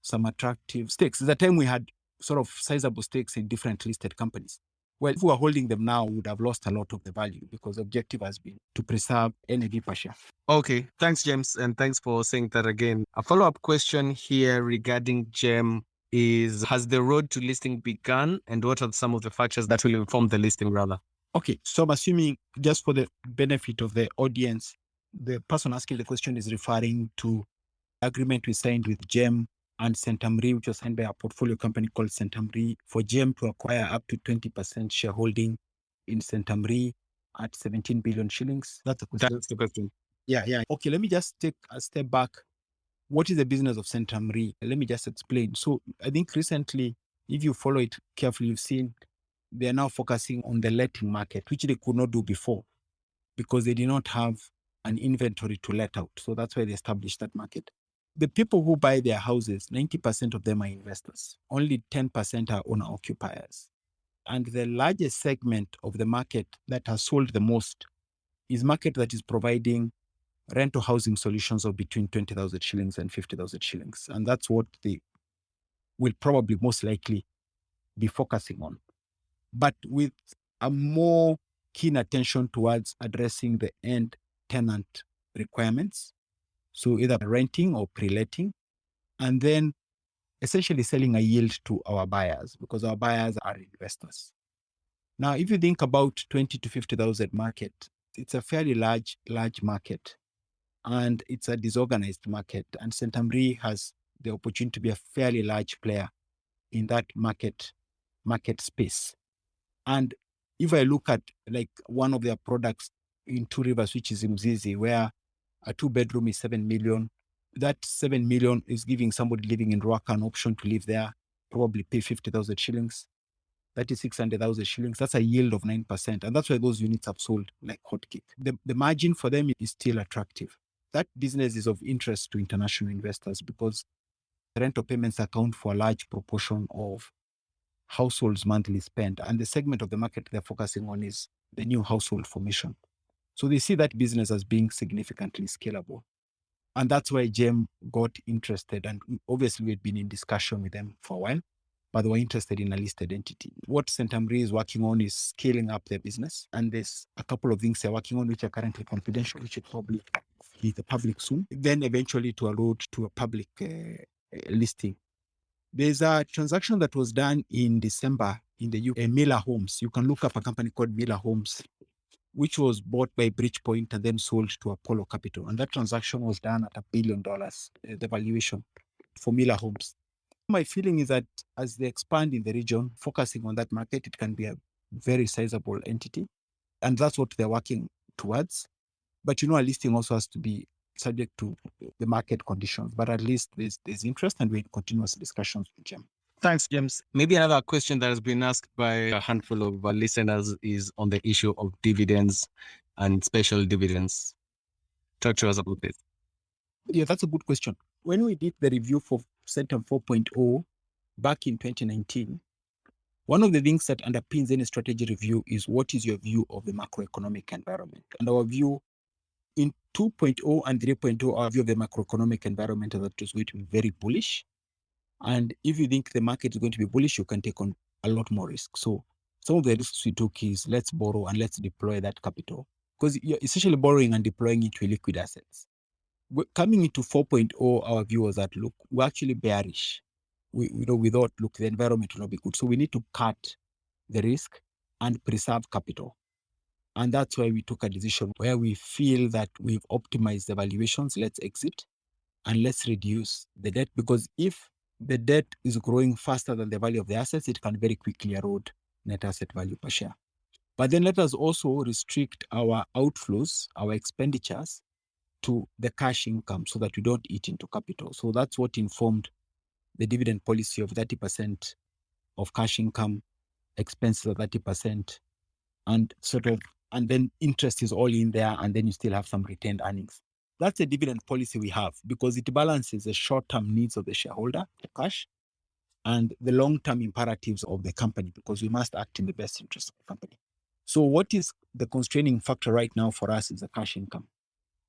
some attractive stakes. At the time we had sort of sizable stakes in different listed companies. Well, if we were holding them now, we would have lost a lot of the value because the objective has been to preserve NAV per share. Okay, thanks, James. And thanks for saying that again. A follow-up question here regarding GEM is, has the road to listing begun? And what are some of the factors that will inform the listing rather? Okay, so I'm assuming, just for the benefit of the audience, the person asking the question is referring to agreement we signed with GEM and Centum RE, which was signed by a portfolio company called Centum RE, for GEM to acquire up to 20% shareholding in Centum RE at 17 billion shillings. That's the question. That's the question. Yeah. Okay, let me just take a step back. What is the business of Centum RE? Let me just explain. So I think recently, if you follow it carefully, you've seen they are now focusing on the letting market, which they could not do before because they did not have an inventory to let out. So that's why they established that market. The people who buy their houses, 90% of them are investors. Only 10% are owner-occupiers. And the largest segment of the market that has sold the most is market that is providing rental housing solutions of between 20,000 shillings and 50,000 shillings. And that's what they will probably most likely be focusing on, but with a more keen attention towards addressing the end tenant requirements. So either renting or pre-letting, and then essentially selling a yield to our buyers because our buyers are investors. Now, if you think about 20 to 50,000 market, it's a fairly large market, and it's a disorganized market. And Centum RE has the opportunity to be a fairly large player in that market space. And if I look at like one of their products in Two Rivers, which is in Mzizi, where a 2-bedroom is 7 million, that 7 million is giving somebody living in Ruaka an option to live there, probably pay 50,000 shillings. That is 600,000 shillings. That's a yield of 9%. And that's why those units have sold like hotcake. The margin for them is still attractive. That business is of interest to international investors because rental payments account for a large proportion of households' monthly spend. And the segment of the market they're focusing on is the new household formation. So they see that business as being significantly scalable. And that's why GEM got interested. And obviously, we'd been in discussion with them for a while, but they were interested in a listed entity. What Centum RE is working on is scaling up their business. And there's a couple of things they're working on which are currently confidential, which will probably be the public soon. Then eventually to a road to a public listing. There's a transaction that was done in December in the UK, Miller Homes. You can look up a company called Miller Homes, which was bought by Bridgepoint and then sold to Apollo Capital. And that transaction was done at $1 billion, the valuation for Miller Homes. My feeling is that as they expand in the region, focusing on that market, it can be a very sizable entity. And that's what they're working towards. But a listing also has to be subject to the market conditions. But at least there's interest, and we're in continuous discussions with GEM. Thanks, James. Maybe another question that has been asked by a handful of our listeners is on the issue of dividends and special dividends. Talk to us about this. Yeah, that's a good question. When we did the review for Centum 4.0 back in 2019, one of the things that underpins any strategy review is what is your view of the macroeconomic environment. And our view in 2.0 and 3.0, our view of the macroeconomic environment is that it was going to be very bullish. And if you think the market is going to be bullish, you can take on a lot more risk. So some of the risks we took is let's borrow and let's deploy that capital, because you're essentially borrowing and deploying it to liquid assets. Coming into 4.0, our view was that, look, we're actually bearish. We thought, look, the environment will not be good. So we need to cut the risk and preserve capital. And that's why we took a decision where we feel that we've optimized the valuations, let's exit and let's reduce the debt, because if the debt is growing faster than the value of the assets, it can very quickly erode net asset value per share. But then let us also restrict our outflows, our expenditures to the cash income so that we don't eat into capital. So that's what informed the dividend policy of 30% of cash income, expenses of 30%, and then interest is all in there, and then you still have some retained earnings. That's a dividend policy we have because it balances the short-term needs of the shareholder, the cash, and the long-term imperatives of the company, because we must act in the best interest of the company. So what is the constraining factor right now for us is the cash income.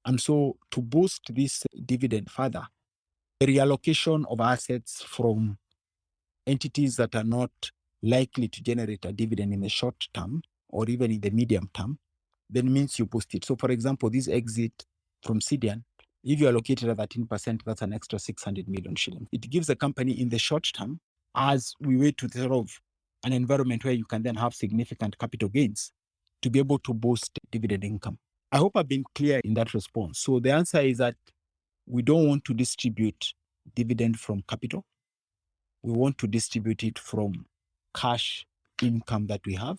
And so to boost this dividend further, the reallocation of assets from entities that are not likely to generate a dividend in the short term or even in the medium term, then means you boost it. So for example, this exit from Sidian, if you allocate it at 13%, that's an extra 600 million shillings. It gives the company in the short term, as we wait to sort of an environment where you can then have significant capital gains, to be able to boost dividend income. I hope I've been clear in that response. So the answer is that we don't want to distribute dividend from capital. We want to distribute it from cash income that we have.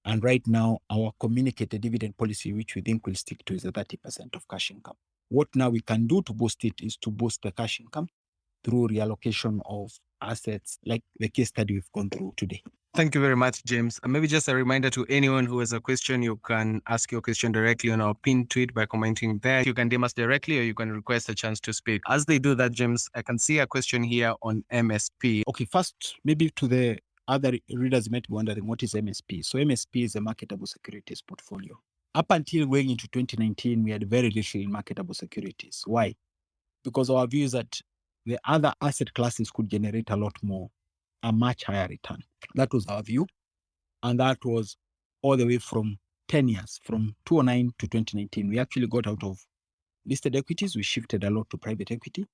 And right now, our communicated dividend policy, which we think will stick to, is 30% of cash income. What now we can do to boost it is to boost the cash income through reallocation of assets, like the case study we've gone through today. Thank you very much, James. And maybe just a reminder to anyone who has a question, you can ask your question directly on our pinned tweet by commenting there. You can DM us directly or you can request a chance to speak. As they do that, James, I can see a question here on MSP. Okay, first, maybe to the other readers might be wondering, what is MSP? So MSP is a marketable securities portfolio. Up until going into 2019, we had very little in marketable securities. Why? Because our view is that the other asset classes could generate a lot more, a much higher return. That was our view. And that was all the way from 10 years, from 2009 to 2019. We actually got out of listed equities. We shifted a lot to private equity.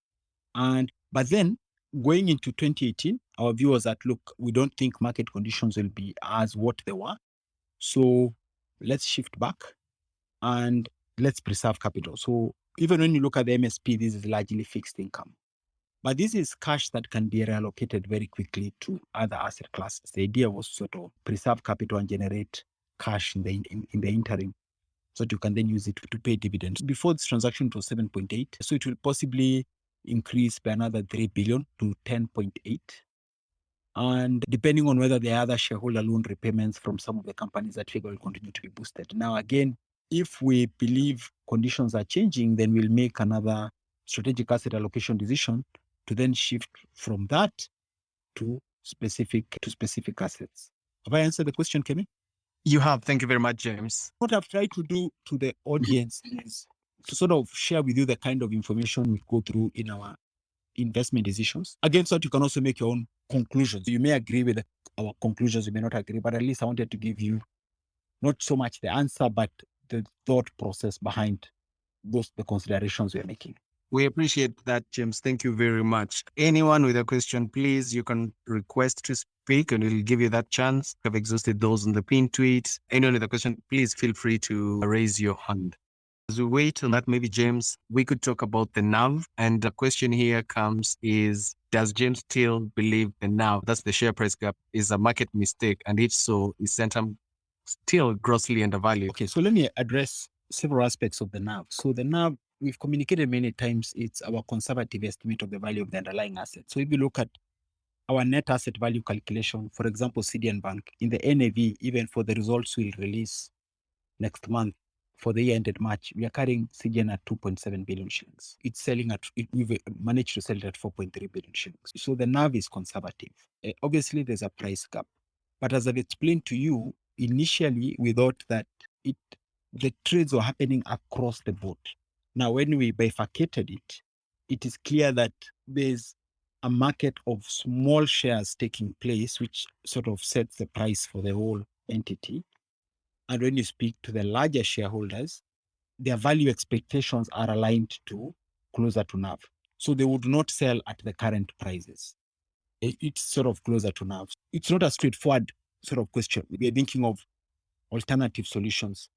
But then going into 2018, our view was that, look, we don't think market conditions will be as what they were. So let's shift back and let's preserve capital. So even when you look at the MSP, this is largely fixed income. But this is cash that can be reallocated very quickly to other asset classes. The idea was sort of preserve capital and generate cash in the interim, so that you can then use it to pay dividends. Before this transaction, it was 7.8. So it will possibly increase by another 3 billion to 10.8. And depending on whether there are other shareholder loan repayments from some of the companies, that figure will continue to be boosted. Now, again, if we believe conditions are changing, then we'll make another strategic asset allocation decision to then shift from that to specific assets. Have I answered the question, Kemi? You have. Thank you very much, James. What I've tried to do to the audience is to sort of share with you the kind of information we go through in our investment decisions. Again, so that you can also make your own conclusions. You may agree with our conclusions, you may not agree, but at least I wanted to give you not so much the answer, but the thought process behind the considerations we're making. We appreciate that, James. Thank you very much. Anyone with a question, please, you can request to speak and we'll give you that chance. I've exhausted those on the pinned tweet. Anyone with a question, please feel free to raise your hand. As we wait on that, maybe, James, we could talk about the NAV. And the question here comes is, does James still believe the NAV, that's the share price gap, is a market mistake? And if so, is Centum still grossly undervalued? Okay, so let me address several aspects of the NAV. So the NAV, we've communicated many times, it's our conservative estimate of the value of the underlying asset. So if you look at our net asset value calculation, for example, Sidian Bank, in the NAV, even for the results we'll release next month, for the year ended March, we are carrying Sidian at 2.7 billion shillings. It's selling we've managed to sell it at 4.3 billion shillings. So the NAV is conservative. Obviously, there's a price gap. But as I've explained to you, initially, we thought that the trades were happening across the board. Now, when we bifurcated it, it is clear that there's a market of small shares taking place, which sort of sets the price for the whole entity. And when you speak to the larger shareholders, their value expectations are aligned to closer to NAV. So they would not sell at the current prices. It's sort of closer to NAV. It's not a straightforward sort of question. We are thinking of alternative solutions,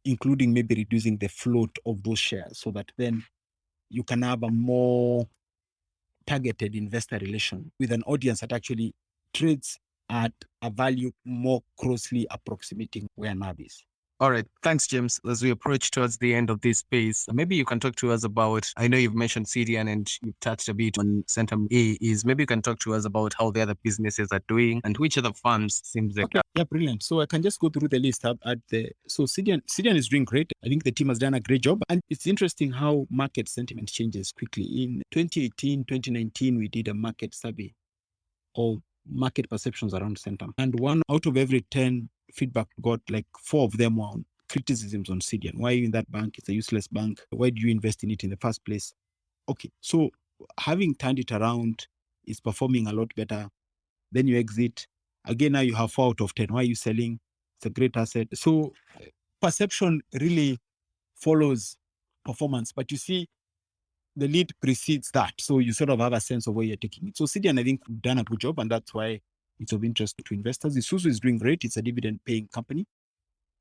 including maybe reducing the float of those shares so that then you can have a more targeted investor relation with an audience that actually trades at a value more closely approximating where NAV is. All right. Thanks, James. As we approach towards the end of this space, maybe you can talk to us about, I know you've mentioned Sidian and you've touched a bit on Centum RE. Maybe you can talk to us about how the other businesses are doing and which other firms seems like. Okay. Yeah, brilliant. So I can just go through the list so Sidian is doing great. I think the team has done a great job. And it's interesting how market sentiment changes quickly. In 2018, 2019, we did a market survey of market perceptions around Centum. And 1 out of every 10 feedback got, like 4 of them were on criticisms on Sidian. Why are you in that bank? It's a useless bank. Why do you invest in it in the first place? Okay, so having turned it around, it's performing a lot better. Then you exit. Again, now you have 4 out of 10. Why are you selling? It's a great asset. So perception really follows performance. But you see, the lead precedes that. So you sort of have a sense of where you're taking it. So Sidian, I think, done a good job, and that's why it's of interest to investors. Isuzu is doing great. It's a dividend-paying company.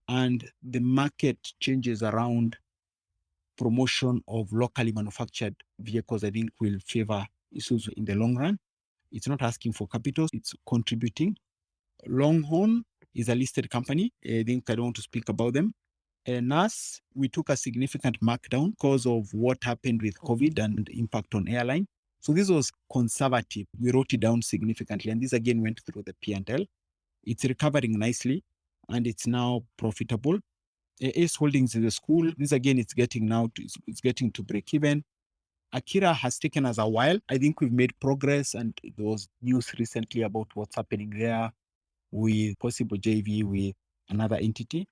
And the market changes around promotion of locally manufactured vehicles, I think, will favor Isuzu in the long run. It's not asking for capital. It's contributing. Longhorn is a listed company. I think I don't want to speak about them. NAS, we took a significant markdown because of what happened with COVID and the impact on airline. So this was conservative. We wrote it down significantly. And this again went through the P&L. It's recovering nicely and it's now profitable. Ace Holdings is a school. This again, it's getting to break even. Akira has taken us a while. I think we've made progress, and there was news recently about what's happening there with possible JV with another entity.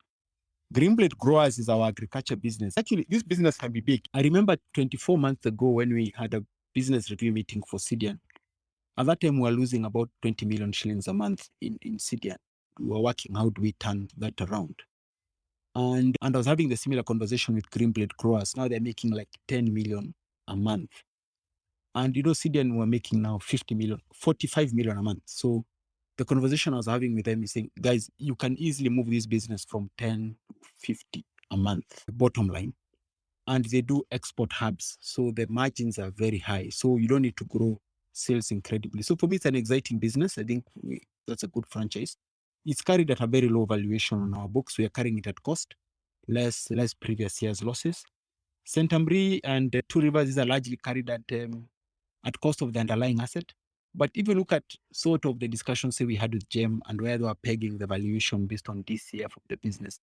Greenblade Growers is our agriculture business. Actually, this business can be big. I remember 24 months ago when we had a business review meeting for Sidian. At that time, we were losing about 20 million shillings a month in Sidian. We were working, how do we turn that around? And I was having the similar conversation with Greenblade Growers. Now they're making like 10 million a month. And Sidian were making now 45 million a month. So the conversation I was having with them is saying, guys, you can easily move this business from 10 to 50 a month, bottom line. And they do export hubs. So the margins are very high. So you don't need to grow sales incredibly. So for me, it's an exciting business. I think that's a good franchise. It's carried at a very low valuation on our books. We are carrying it at cost, less previous year's losses. Centum RE and Two Rivers is largely carried at cost of the underlying asset. But if you look at sort of the discussions we had with GEM and where they were pegging the valuation based on DCF of the business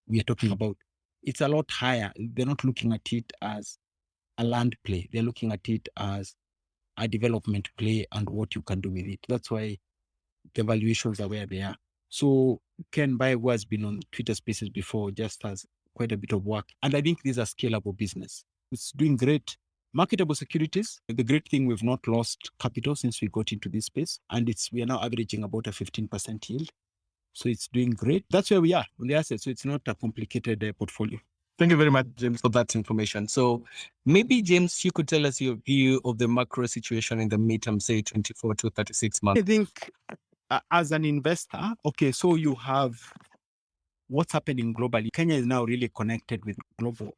we are talking about, it's a lot higher. They're not looking at it as a land play. They're looking at it as a development play and what you can do with it. That's why the valuations are where they are. So Ken Baego has been on Twitter Spaces before, just has quite a bit of work. And I think these are scalable business. It's doing great. Marketable securities, the great thing, we've not lost capital since we got into this space. And we are now averaging about a 15% yield. So it's doing great. That's where we are on the assets. So it's not a complicated portfolio. Thank you very much, James, for that information. So maybe, James, you could tell us your view of the macro situation in the midterm, say 24 to 36 months. I think as an investor, okay, so you have what's happening globally. Kenya is now really connected with global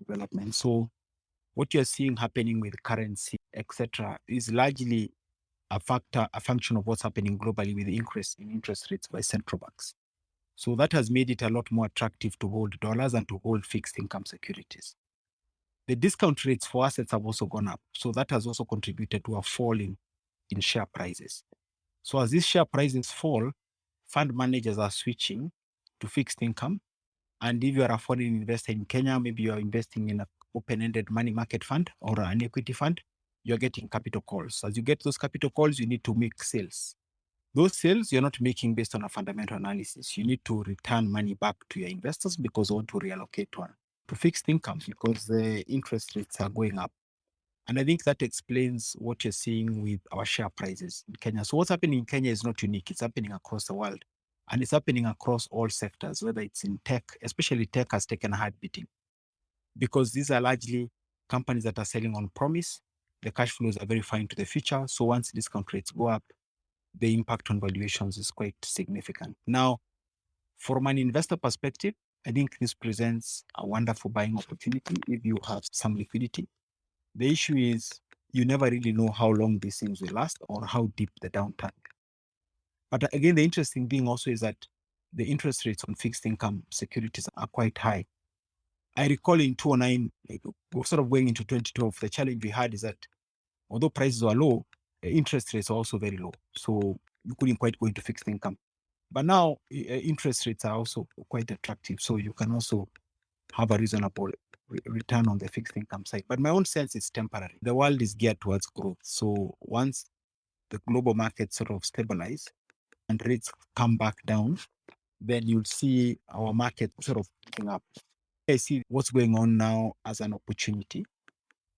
development. So what you're seeing happening with currency, etc., is largely a function of what's happening globally with the increase in interest rates by central banks. So that has made it a lot more attractive to hold dollars and to hold fixed income securities. The discount rates for assets have also gone up. So that has also contributed to a fall in share prices. So as these share prices fall, fund managers are switching to fixed income. And if you are a foreign investor in Kenya, maybe you are investing in an open-ended money market fund or an equity fund, you're getting capital calls. As you get those capital calls, you need to make sales. Those sales you're not making based on a fundamental analysis. You need to return money back to your investors because you want to reallocate to fixed income because the interest rates are going up. And I think that explains what you're seeing with our share prices in Kenya. So what's happening in Kenya is not unique. It's happening across the world. And it's happening across all sectors, whether it's in tech, especially tech has taken a hard beating. Because these are largely companies that are selling on promise. The cash flows are very fine to the future. So once discount rates go up, the impact on valuations is quite significant. Now, from an investor perspective, I think this presents a wonderful buying opportunity if you have some liquidity. The issue is you never really know how long these things will last or how deep the downturn. But again, the interesting thing also is that the interest rates on fixed income securities are quite high. I recall in 2009, sort of going into 2012, the challenge we had is that although prices were low, interest rates are also very low. So you couldn't quite go into fixed income. But now interest rates are also quite attractive. So you can also have a reasonable return on the fixed income side. But my own sense is temporary. The world is geared towards growth. So once the global market sort of stabilize and rates come back down, then you'll see our market sort of picking up. I see what's going on now as an opportunity.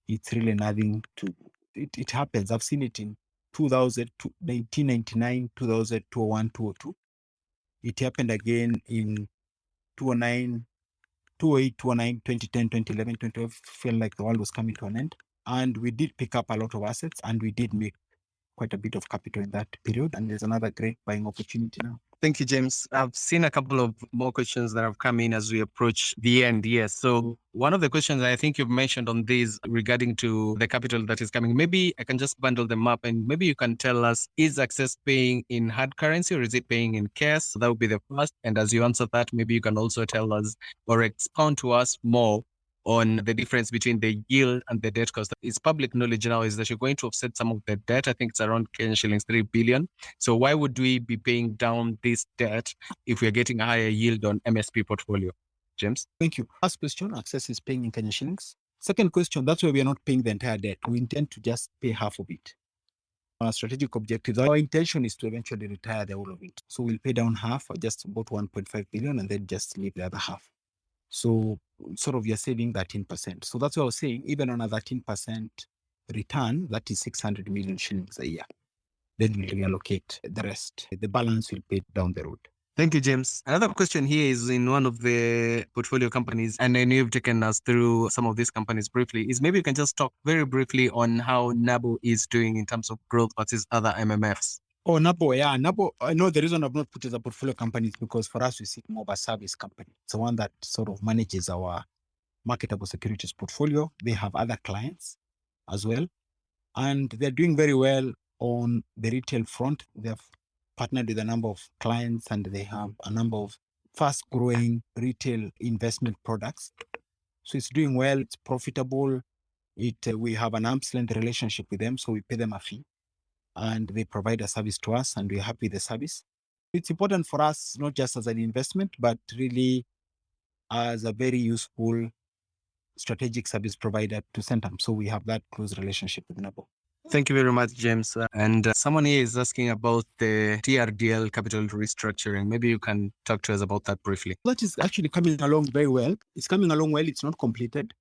It's really nothing to, it happens. I've seen it in 2000, 1999, 2000, 2001, 2002. It happened again in 2009, 2008, 2009, 2010, 2011, 2012. Felt like the world was coming to an end. And we did pick up a lot of assets and we did make quite a bit of capital in that period. And there's another great buying opportunity now. Thank you, James. I've seen a couple of more questions that have come in as we approach the end. Yes. So one of the questions I think you've mentioned on this regarding to the capital that is coming, maybe I can just bundle them up and maybe you can tell us, is Access paying in hard currency or is it paying in cash? So that would be the first. And as you answer that, maybe you can also tell us or expound to us more on the difference between the yield and the debt cost. It's public knowledge now is that you're going to offset some of the debt. I think it's around Kenyan shillings 3 billion. So why would we be paying down this debt if we're getting a higher yield on MSP portfolio? James? Thank you. First question, Access is paying in Kenyan shillings. Second question, that's why we are not paying the entire debt. We intend to just pay half of it. Our strategic objectives, our intention is to eventually retire the whole of it. So we'll pay down half, or just about 1.5 billion, and then just leave the other half. So sort of you're saving 13%. So that's what I was saying, even on a 13% return, that is 600 million shillings a year. Then we'll reallocate the rest. The balance will pay down the road. Thank you, James. Another question here is in one of the portfolio companies, and I know you've taken us through some of these companies briefly, is maybe you can just talk very briefly on how NABO is doing in terms of growth versus other MMFs. Oh, NABO, yeah. NABO, I know the reason I've not put it as a portfolio company is because for us, we see more of a service company. It's the one that sort of manages our marketable securities portfolio. They have other clients as well. And they're doing very well on the retail front. They have partnered with a number of clients and they have a number of fast growing retail investment products. So it's doing well. It's profitable. We have an arm's length relationship with them. So we pay them a fee and they provide a service to us and we're happy with the service. It's important for us, not just as an investment, but really as a very useful strategic service provider to Centum. So we have that close relationship with NABO. Thank you very much, James. And someone here is asking about the TRDL capital restructuring. Maybe you can talk to us about that briefly. That is actually coming along very well. It's coming along well. It's not completed.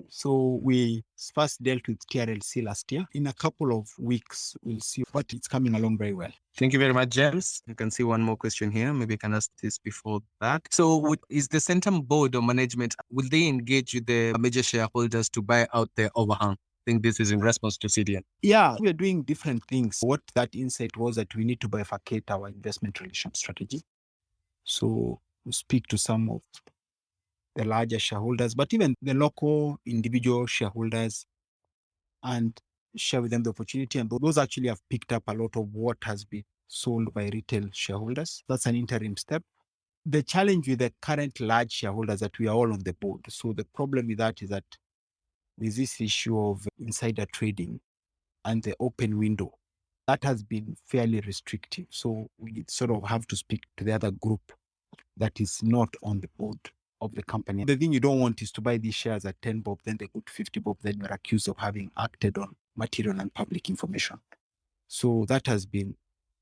So we first dealt with TRLC last year. In a couple of weeks, we'll see, but it's coming along very well. Thank you very much, James. You can see one more question here. Maybe you can ask this before that. So is the Centum board or management, will they engage with the major shareholders to buy out their overhang? I think this is in response to Sidian. Yeah, we are doing different things. What that insight was that we need to bifurcate our investment relation strategy. So we speak to some of the larger shareholders, but even the local individual shareholders and share with them the opportunity. And those actually have picked up a lot of what has been sold by retail shareholders. That's an interim step. The challenge with the current large shareholders that we are all on the board. So the problem with that is that there's this issue of insider trading and the open window. That has been fairly restrictive. So we sort of have to speak to the other group that is not on the board of the company. The thing you don't want is to buy these shares at 10 bob, then they go to 50 bob, then you're accused of having acted on material and public information. So that has been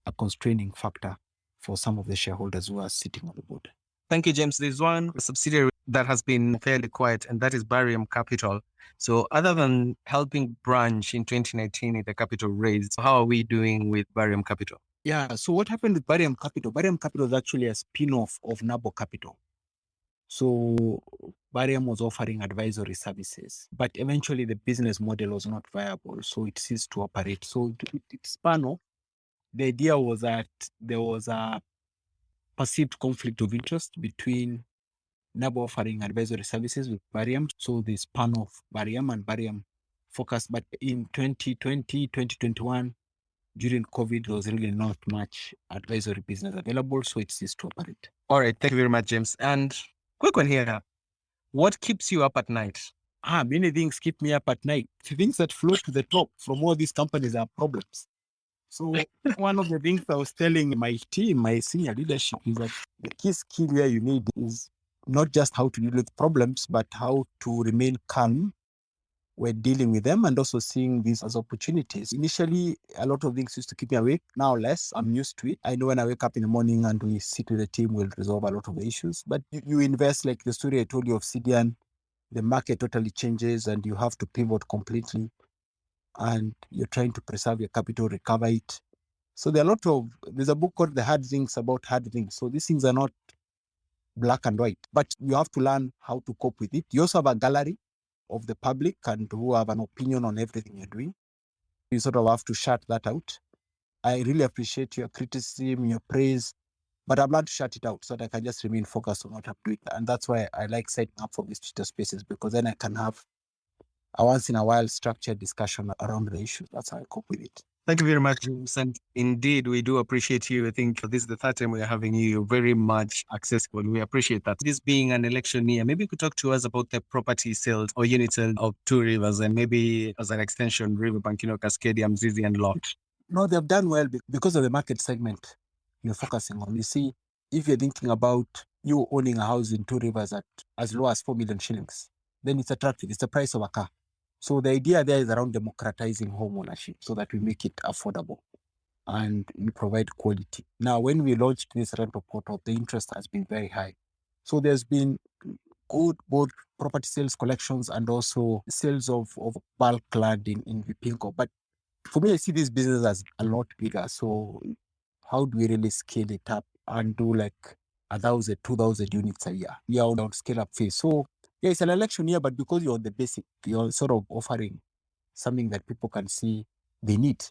a constraining factor for some of the shareholders who are sitting on the board. Thank you, James. There's one subsidiary that has been fairly quiet, and that is Barium Capital. So other than helping Branch in 2019 in the capital raise, how are we doing with Barium Capital? Yeah, so what happened with Barium Capital? Barium Capital is actually a spin-off of Mwango Capital. So Barium was offering advisory services, but eventually the business model was not viable, so it ceased to operate. So it spun off. The idea was that there was a perceived conflict of interest between NAB offering advisory services with Barium. So they spun off Barium, and Barium focused. But in 2020, 2021, during COVID, there was really not much advisory business available, so it ceased to operate. All right, thank you very much, James. And quick one here. What keeps you up at night? Many things keep me up at night. The things that float to the top from all these companies are problems. So one of the things I was telling my team, my senior leadership, is that the key skill here you need is not just how to deal with problems, but how to remain calm when dealing with them and also seeing these as opportunities. Initially, a lot of things used to keep me awake. Now less. I'm used to it. I know when I wake up in the morning and we sit with the team, we'll resolve a lot of the issues. But you invest, like the story I told you of Sidian, the market totally changes and you have to pivot completely. And you're trying to preserve your capital, recover it. So there's a book called The Hard Things About Hard Things. So these things are not black and white, but you have to learn how to cope with it. You also have a gallery of the public and who have an opinion on everything you're doing. You sort of have to shut that out. I really appreciate your criticism, your praise, but I'm not to shut it out so that I can just remain focused on what I'm doing. And that's why I like setting up for these Twitter spaces, because then I can have a once in a while structured discussion around the issue. That's how I cope with it. Thank you very much, James. And indeed, we do appreciate you. I think this is the third time we're having you. You're very much accessible. We appreciate that. This being an election year, maybe you could talk to us about the property sales or unit sale of Two Rivers and maybe as an extension, Riverbank, Cascadia, Mzizi and Lot. No, they've done well because of the market segment you're focusing on. You see, if you're thinking about you owning a house in Two Rivers at as low as 4 million shillings, then it's attractive. It's the price of a car. So the idea there is around democratizing home ownership so that we make it affordable and we provide quality. Now, when we launched this rental portal, the interest has been very high. So there's been good both property sales collections and also sales of bulk land in Vipingo. But for me, I see this business as a lot bigger. So how do we really scale it up and do like 1,000, 2,000 units a year? We are on scale up phase. So yeah, it's an election year, but because you're on the basic, you're sort of offering something that people can see they need,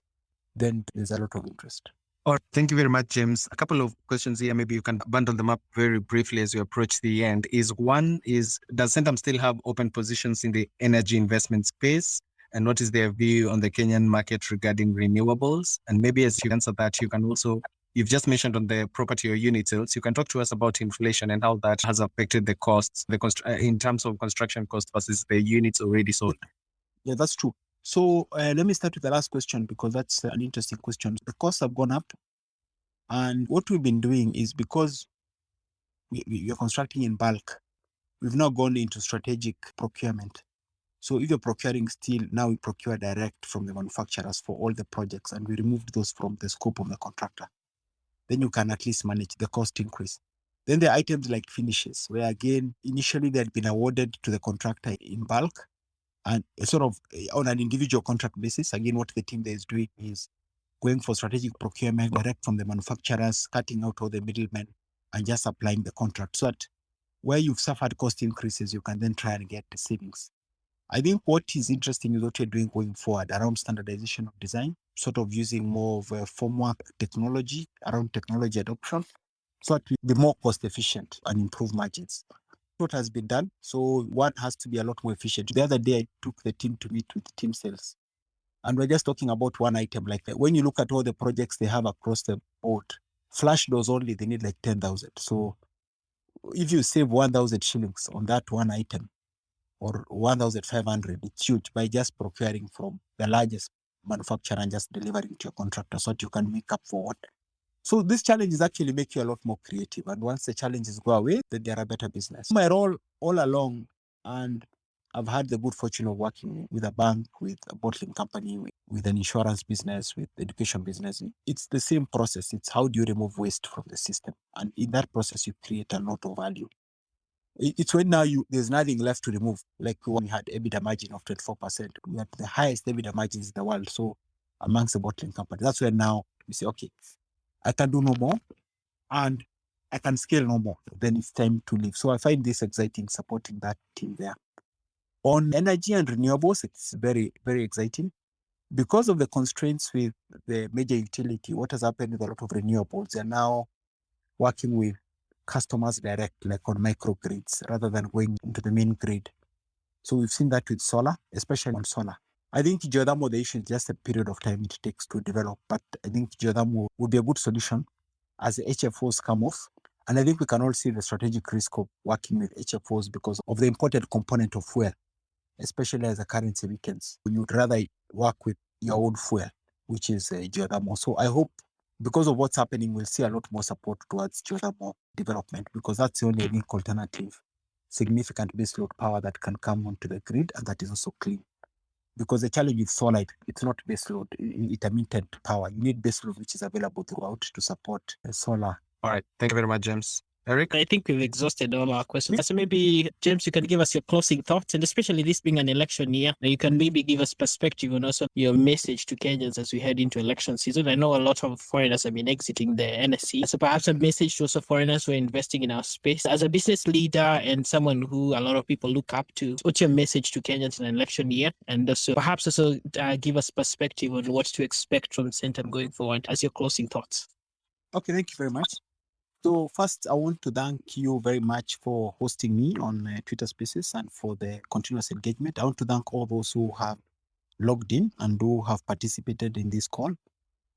then there's a lot of interest. All right, thank you very much, James. A couple of questions here. Maybe you can bundle them up very briefly as we approach the end. One is, does Centum still have open positions in the energy investment space? And what is their view on the Kenyan market regarding renewables? And maybe as you answer that, you can also, you've just mentioned on the property or unit sales, you can talk to us about inflation and how that has affected the costs, in terms of construction cost versus the units already sold. Yeah, that's true. So let me start with the last question because that's an interesting question. The costs have gone up. And what we've been doing is because we're constructing in bulk, we've now gone into strategic procurement. So if you're procuring steel, now we procure direct from the manufacturers for all the projects and we removed those from the scope of the contractor. Then you can at least manage the cost increase. Then there are items like finishes, where again, initially they had been awarded to the contractor in bulk and sort of on an individual contract basis. Again, what the team there is doing is going for strategic procurement direct from the manufacturers, cutting out all the middlemen and just applying the contract. So that where you've suffered cost increases, you can then try and get the savings. I think what is interesting is what we're doing going forward around standardization of design, sort of using more of a formwork technology around technology adoption, so that we be more cost efficient and improve margins. What has been done, so one has to be a lot more efficient. The other day, I took the team to meet with team sales, and we're just talking about one item like that. When you look at all the projects they have across the board, flash doors only, they need like 10,000. So if you save 1,000 shillings on that one item, or 1,500, it's huge by just procuring from the largest manufacturer and just delivering to your contractor so that you can make up for what. So these challenges actually make you a lot more creative. And once the challenges go away, then they're a better business. My role all along, and I've had the good fortune of working with a bank, with a bottling company, with an insurance business, with education business. It's the same process. It's how do you remove waste from the system? And in that process, you create a lot of value. It's when now there's nothing left to remove. Like when we had EBITDA margin of 24%, we had the highest EBITDA margins in the world. So amongst the bottling companies, that's where now we say, okay, I can do no more and I can scale no more. Then it's time to leave. So I find this exciting, supporting that team there. On energy and renewables, it's very, very exciting. Because of the constraints with the major utility, what has happened with a lot of renewables, they're now working with customers direct, like on microgrids, rather than going into the main grid. So we've seen that with solar, especially on solar. I think geothermal, the issue is just a period of time it takes to develop, but I think geothermal would be a good solution as the HFOs come off. And I think we can all see the strategic risk of working with HFOs because of the important component of fuel, especially as the currency weakens. You'd rather work with your own fuel, which is geothermal. So I hope because of what's happening, we'll see a lot more support towards geothermal development because that's the only unique alternative, significant baseload power that can come onto the grid and that is also clean. Because the challenge with solar, it's not baseload, intermittent power. You need baseload which is available throughout to support solar. All right. Thank you very much, James. Eric? I think we've exhausted all our questions. So maybe, James, you can give us your closing thoughts, and especially this being an election year, you can maybe give us perspective and also your message to Kenyans as we head into election season. I know a lot of foreigners have been exiting the NSC. So perhaps a message to also foreigners who are investing in our space. As a business leader and someone who a lot of people look up to, what's your message to Kenyans in an election year? And also perhaps also give us perspective on what to expect from Centum going forward as your closing thoughts. Okay, thank you very much. So first, I want to thank you very much for hosting me on Twitter Spaces and for the continuous engagement. I want to thank all those who have logged in and who have participated in this call.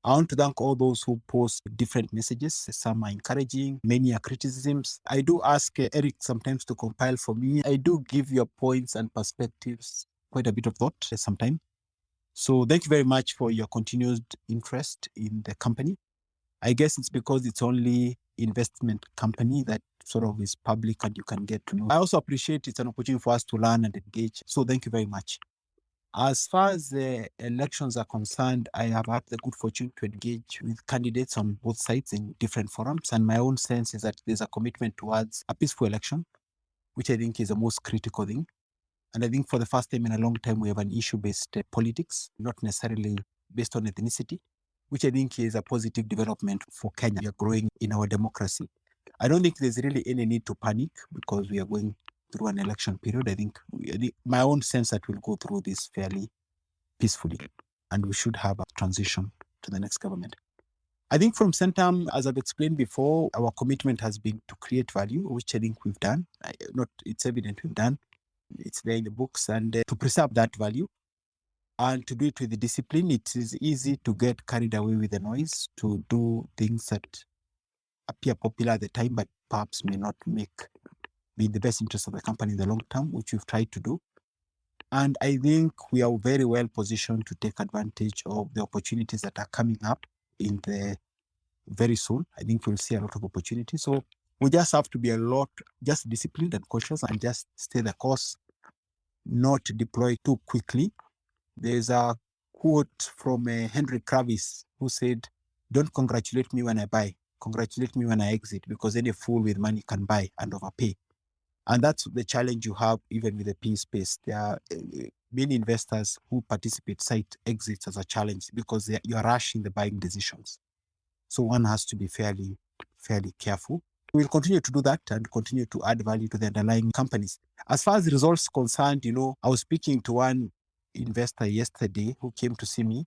I want to thank all those who post different messages. Some are encouraging, many are criticisms. I do ask Eric sometimes to compile for me. I do give your points and perspectives quite a bit of thought sometimes. So thank you very much for your continued interest in the company. I guess it's because it's only investment company that sort of is public and you can get to know. I also appreciate it's an opportunity for us to learn and engage. So thank you very much. As far as the elections are concerned, I have had the good fortune to engage with candidates on both sides in different forums. And my own sense is that there's a commitment towards a peaceful election, which I think is the most critical thing. And I think for the first time in a long time, we have an issue-based politics, not necessarily based on ethnicity, which I think is a positive development for Kenya. We are growing in our democracy. I don't think there's really any need to panic because we are going through an election period. I think my own sense that we'll go through this fairly peacefully and we should have a transition to the next government. I think from Centum, as I've explained before, our commitment has been to create value, which I think we've done. It's evident we've done. It's there in the books and to preserve that value. And to do it with the discipline, it is easy to get carried away with the noise, to do things that appear popular at the time, but perhaps may not be in the best interest of the company in the long term, which we've tried to do. And I think we are very well positioned to take advantage of the opportunities that are coming up in the very soon. I think we'll see a lot of opportunities. So we just have to be just disciplined and cautious and just stay the course, not deploy too quickly. There's a quote from Henry Kravis who said, "Don't congratulate me when I buy, congratulate me when I exit, because any fool with money can buy and overpay." And that's the challenge you have even with the PE space. There are many investors who participate cite exits as a challenge because you are rushing the buying decisions. So one has to be fairly careful. We'll continue to do that and continue to add value to the underlying companies. As far as the results concerned, I was speaking to one investor yesterday who came to see me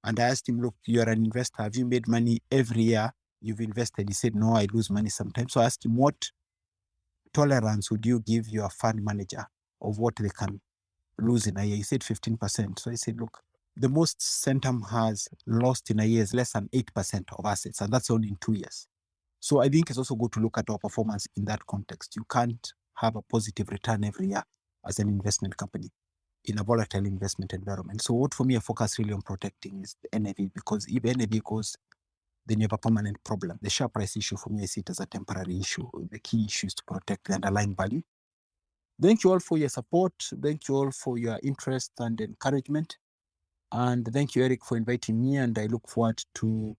and I asked him, "Look, you're an investor. Have you made money every year you've invested?" He said, "No, I lose money sometimes." So I asked him, "What tolerance would you give your fund manager of what they can lose in a year?" He said 15%. So I said, "Look, the most Centum has lost in a year is less than 8% of assets, and that's only in 2 years." So I think it's also good to look at our performance in that context. You can't have a positive return every year as an investment company in a volatile investment environment. So what for me, I focus really on protecting is the NAV, because if NAV goes, then you have a permanent problem. The share price issue for me, I see it as a temporary issue. The key issue is to protect the underlying value. Thank you all for your support. Thank you all for your interest and encouragement. And thank you, Eric, for inviting me. And I look forward to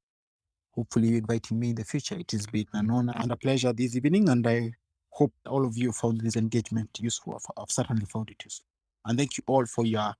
hopefully inviting me in the future. It has been an honor and a pleasure this evening. And I hope all of you found this engagement useful. I've certainly found it useful. And thank you all for your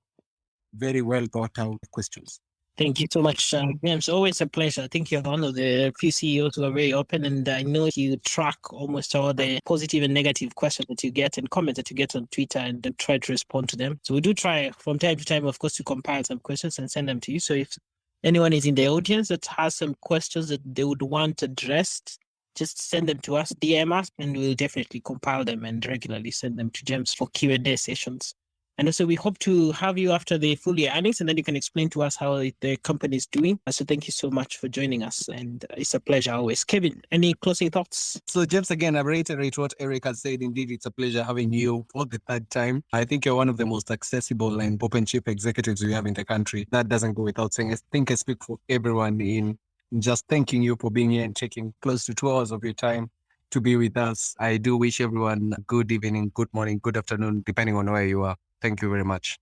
very well thought out questions. Thank you so much, James. Always a pleasure. I think you're one of the few CEOs who are very open, and I know you track almost all the positive and negative questions that you get and comments that you get on Twitter and then try to respond to them. So we do try from time to time, of course, to compile some questions and send them to you. So if anyone is in the audience that has some questions that they would want addressed, just send them to us, DM us, and we'll definitely compile them and regularly send them to James for Q&A sessions. And also, we hope to have you after the full year earnings, and then you can explain to us how the company is doing. So thank you so much for joining us, and it's a pleasure always. Kevin, any closing thoughts? So, James, again, I reiterate what Eric has said. Indeed, it's a pleasure having you for the third time. I think you're one of the most accessible and open chief executives we have in the country. That doesn't go without saying. I think I speak for everyone in just thanking you for being here and taking close to 2 hours of your time to be with us. I do wish everyone a good evening, good morning, good afternoon, depending on where you are. Thank you very much.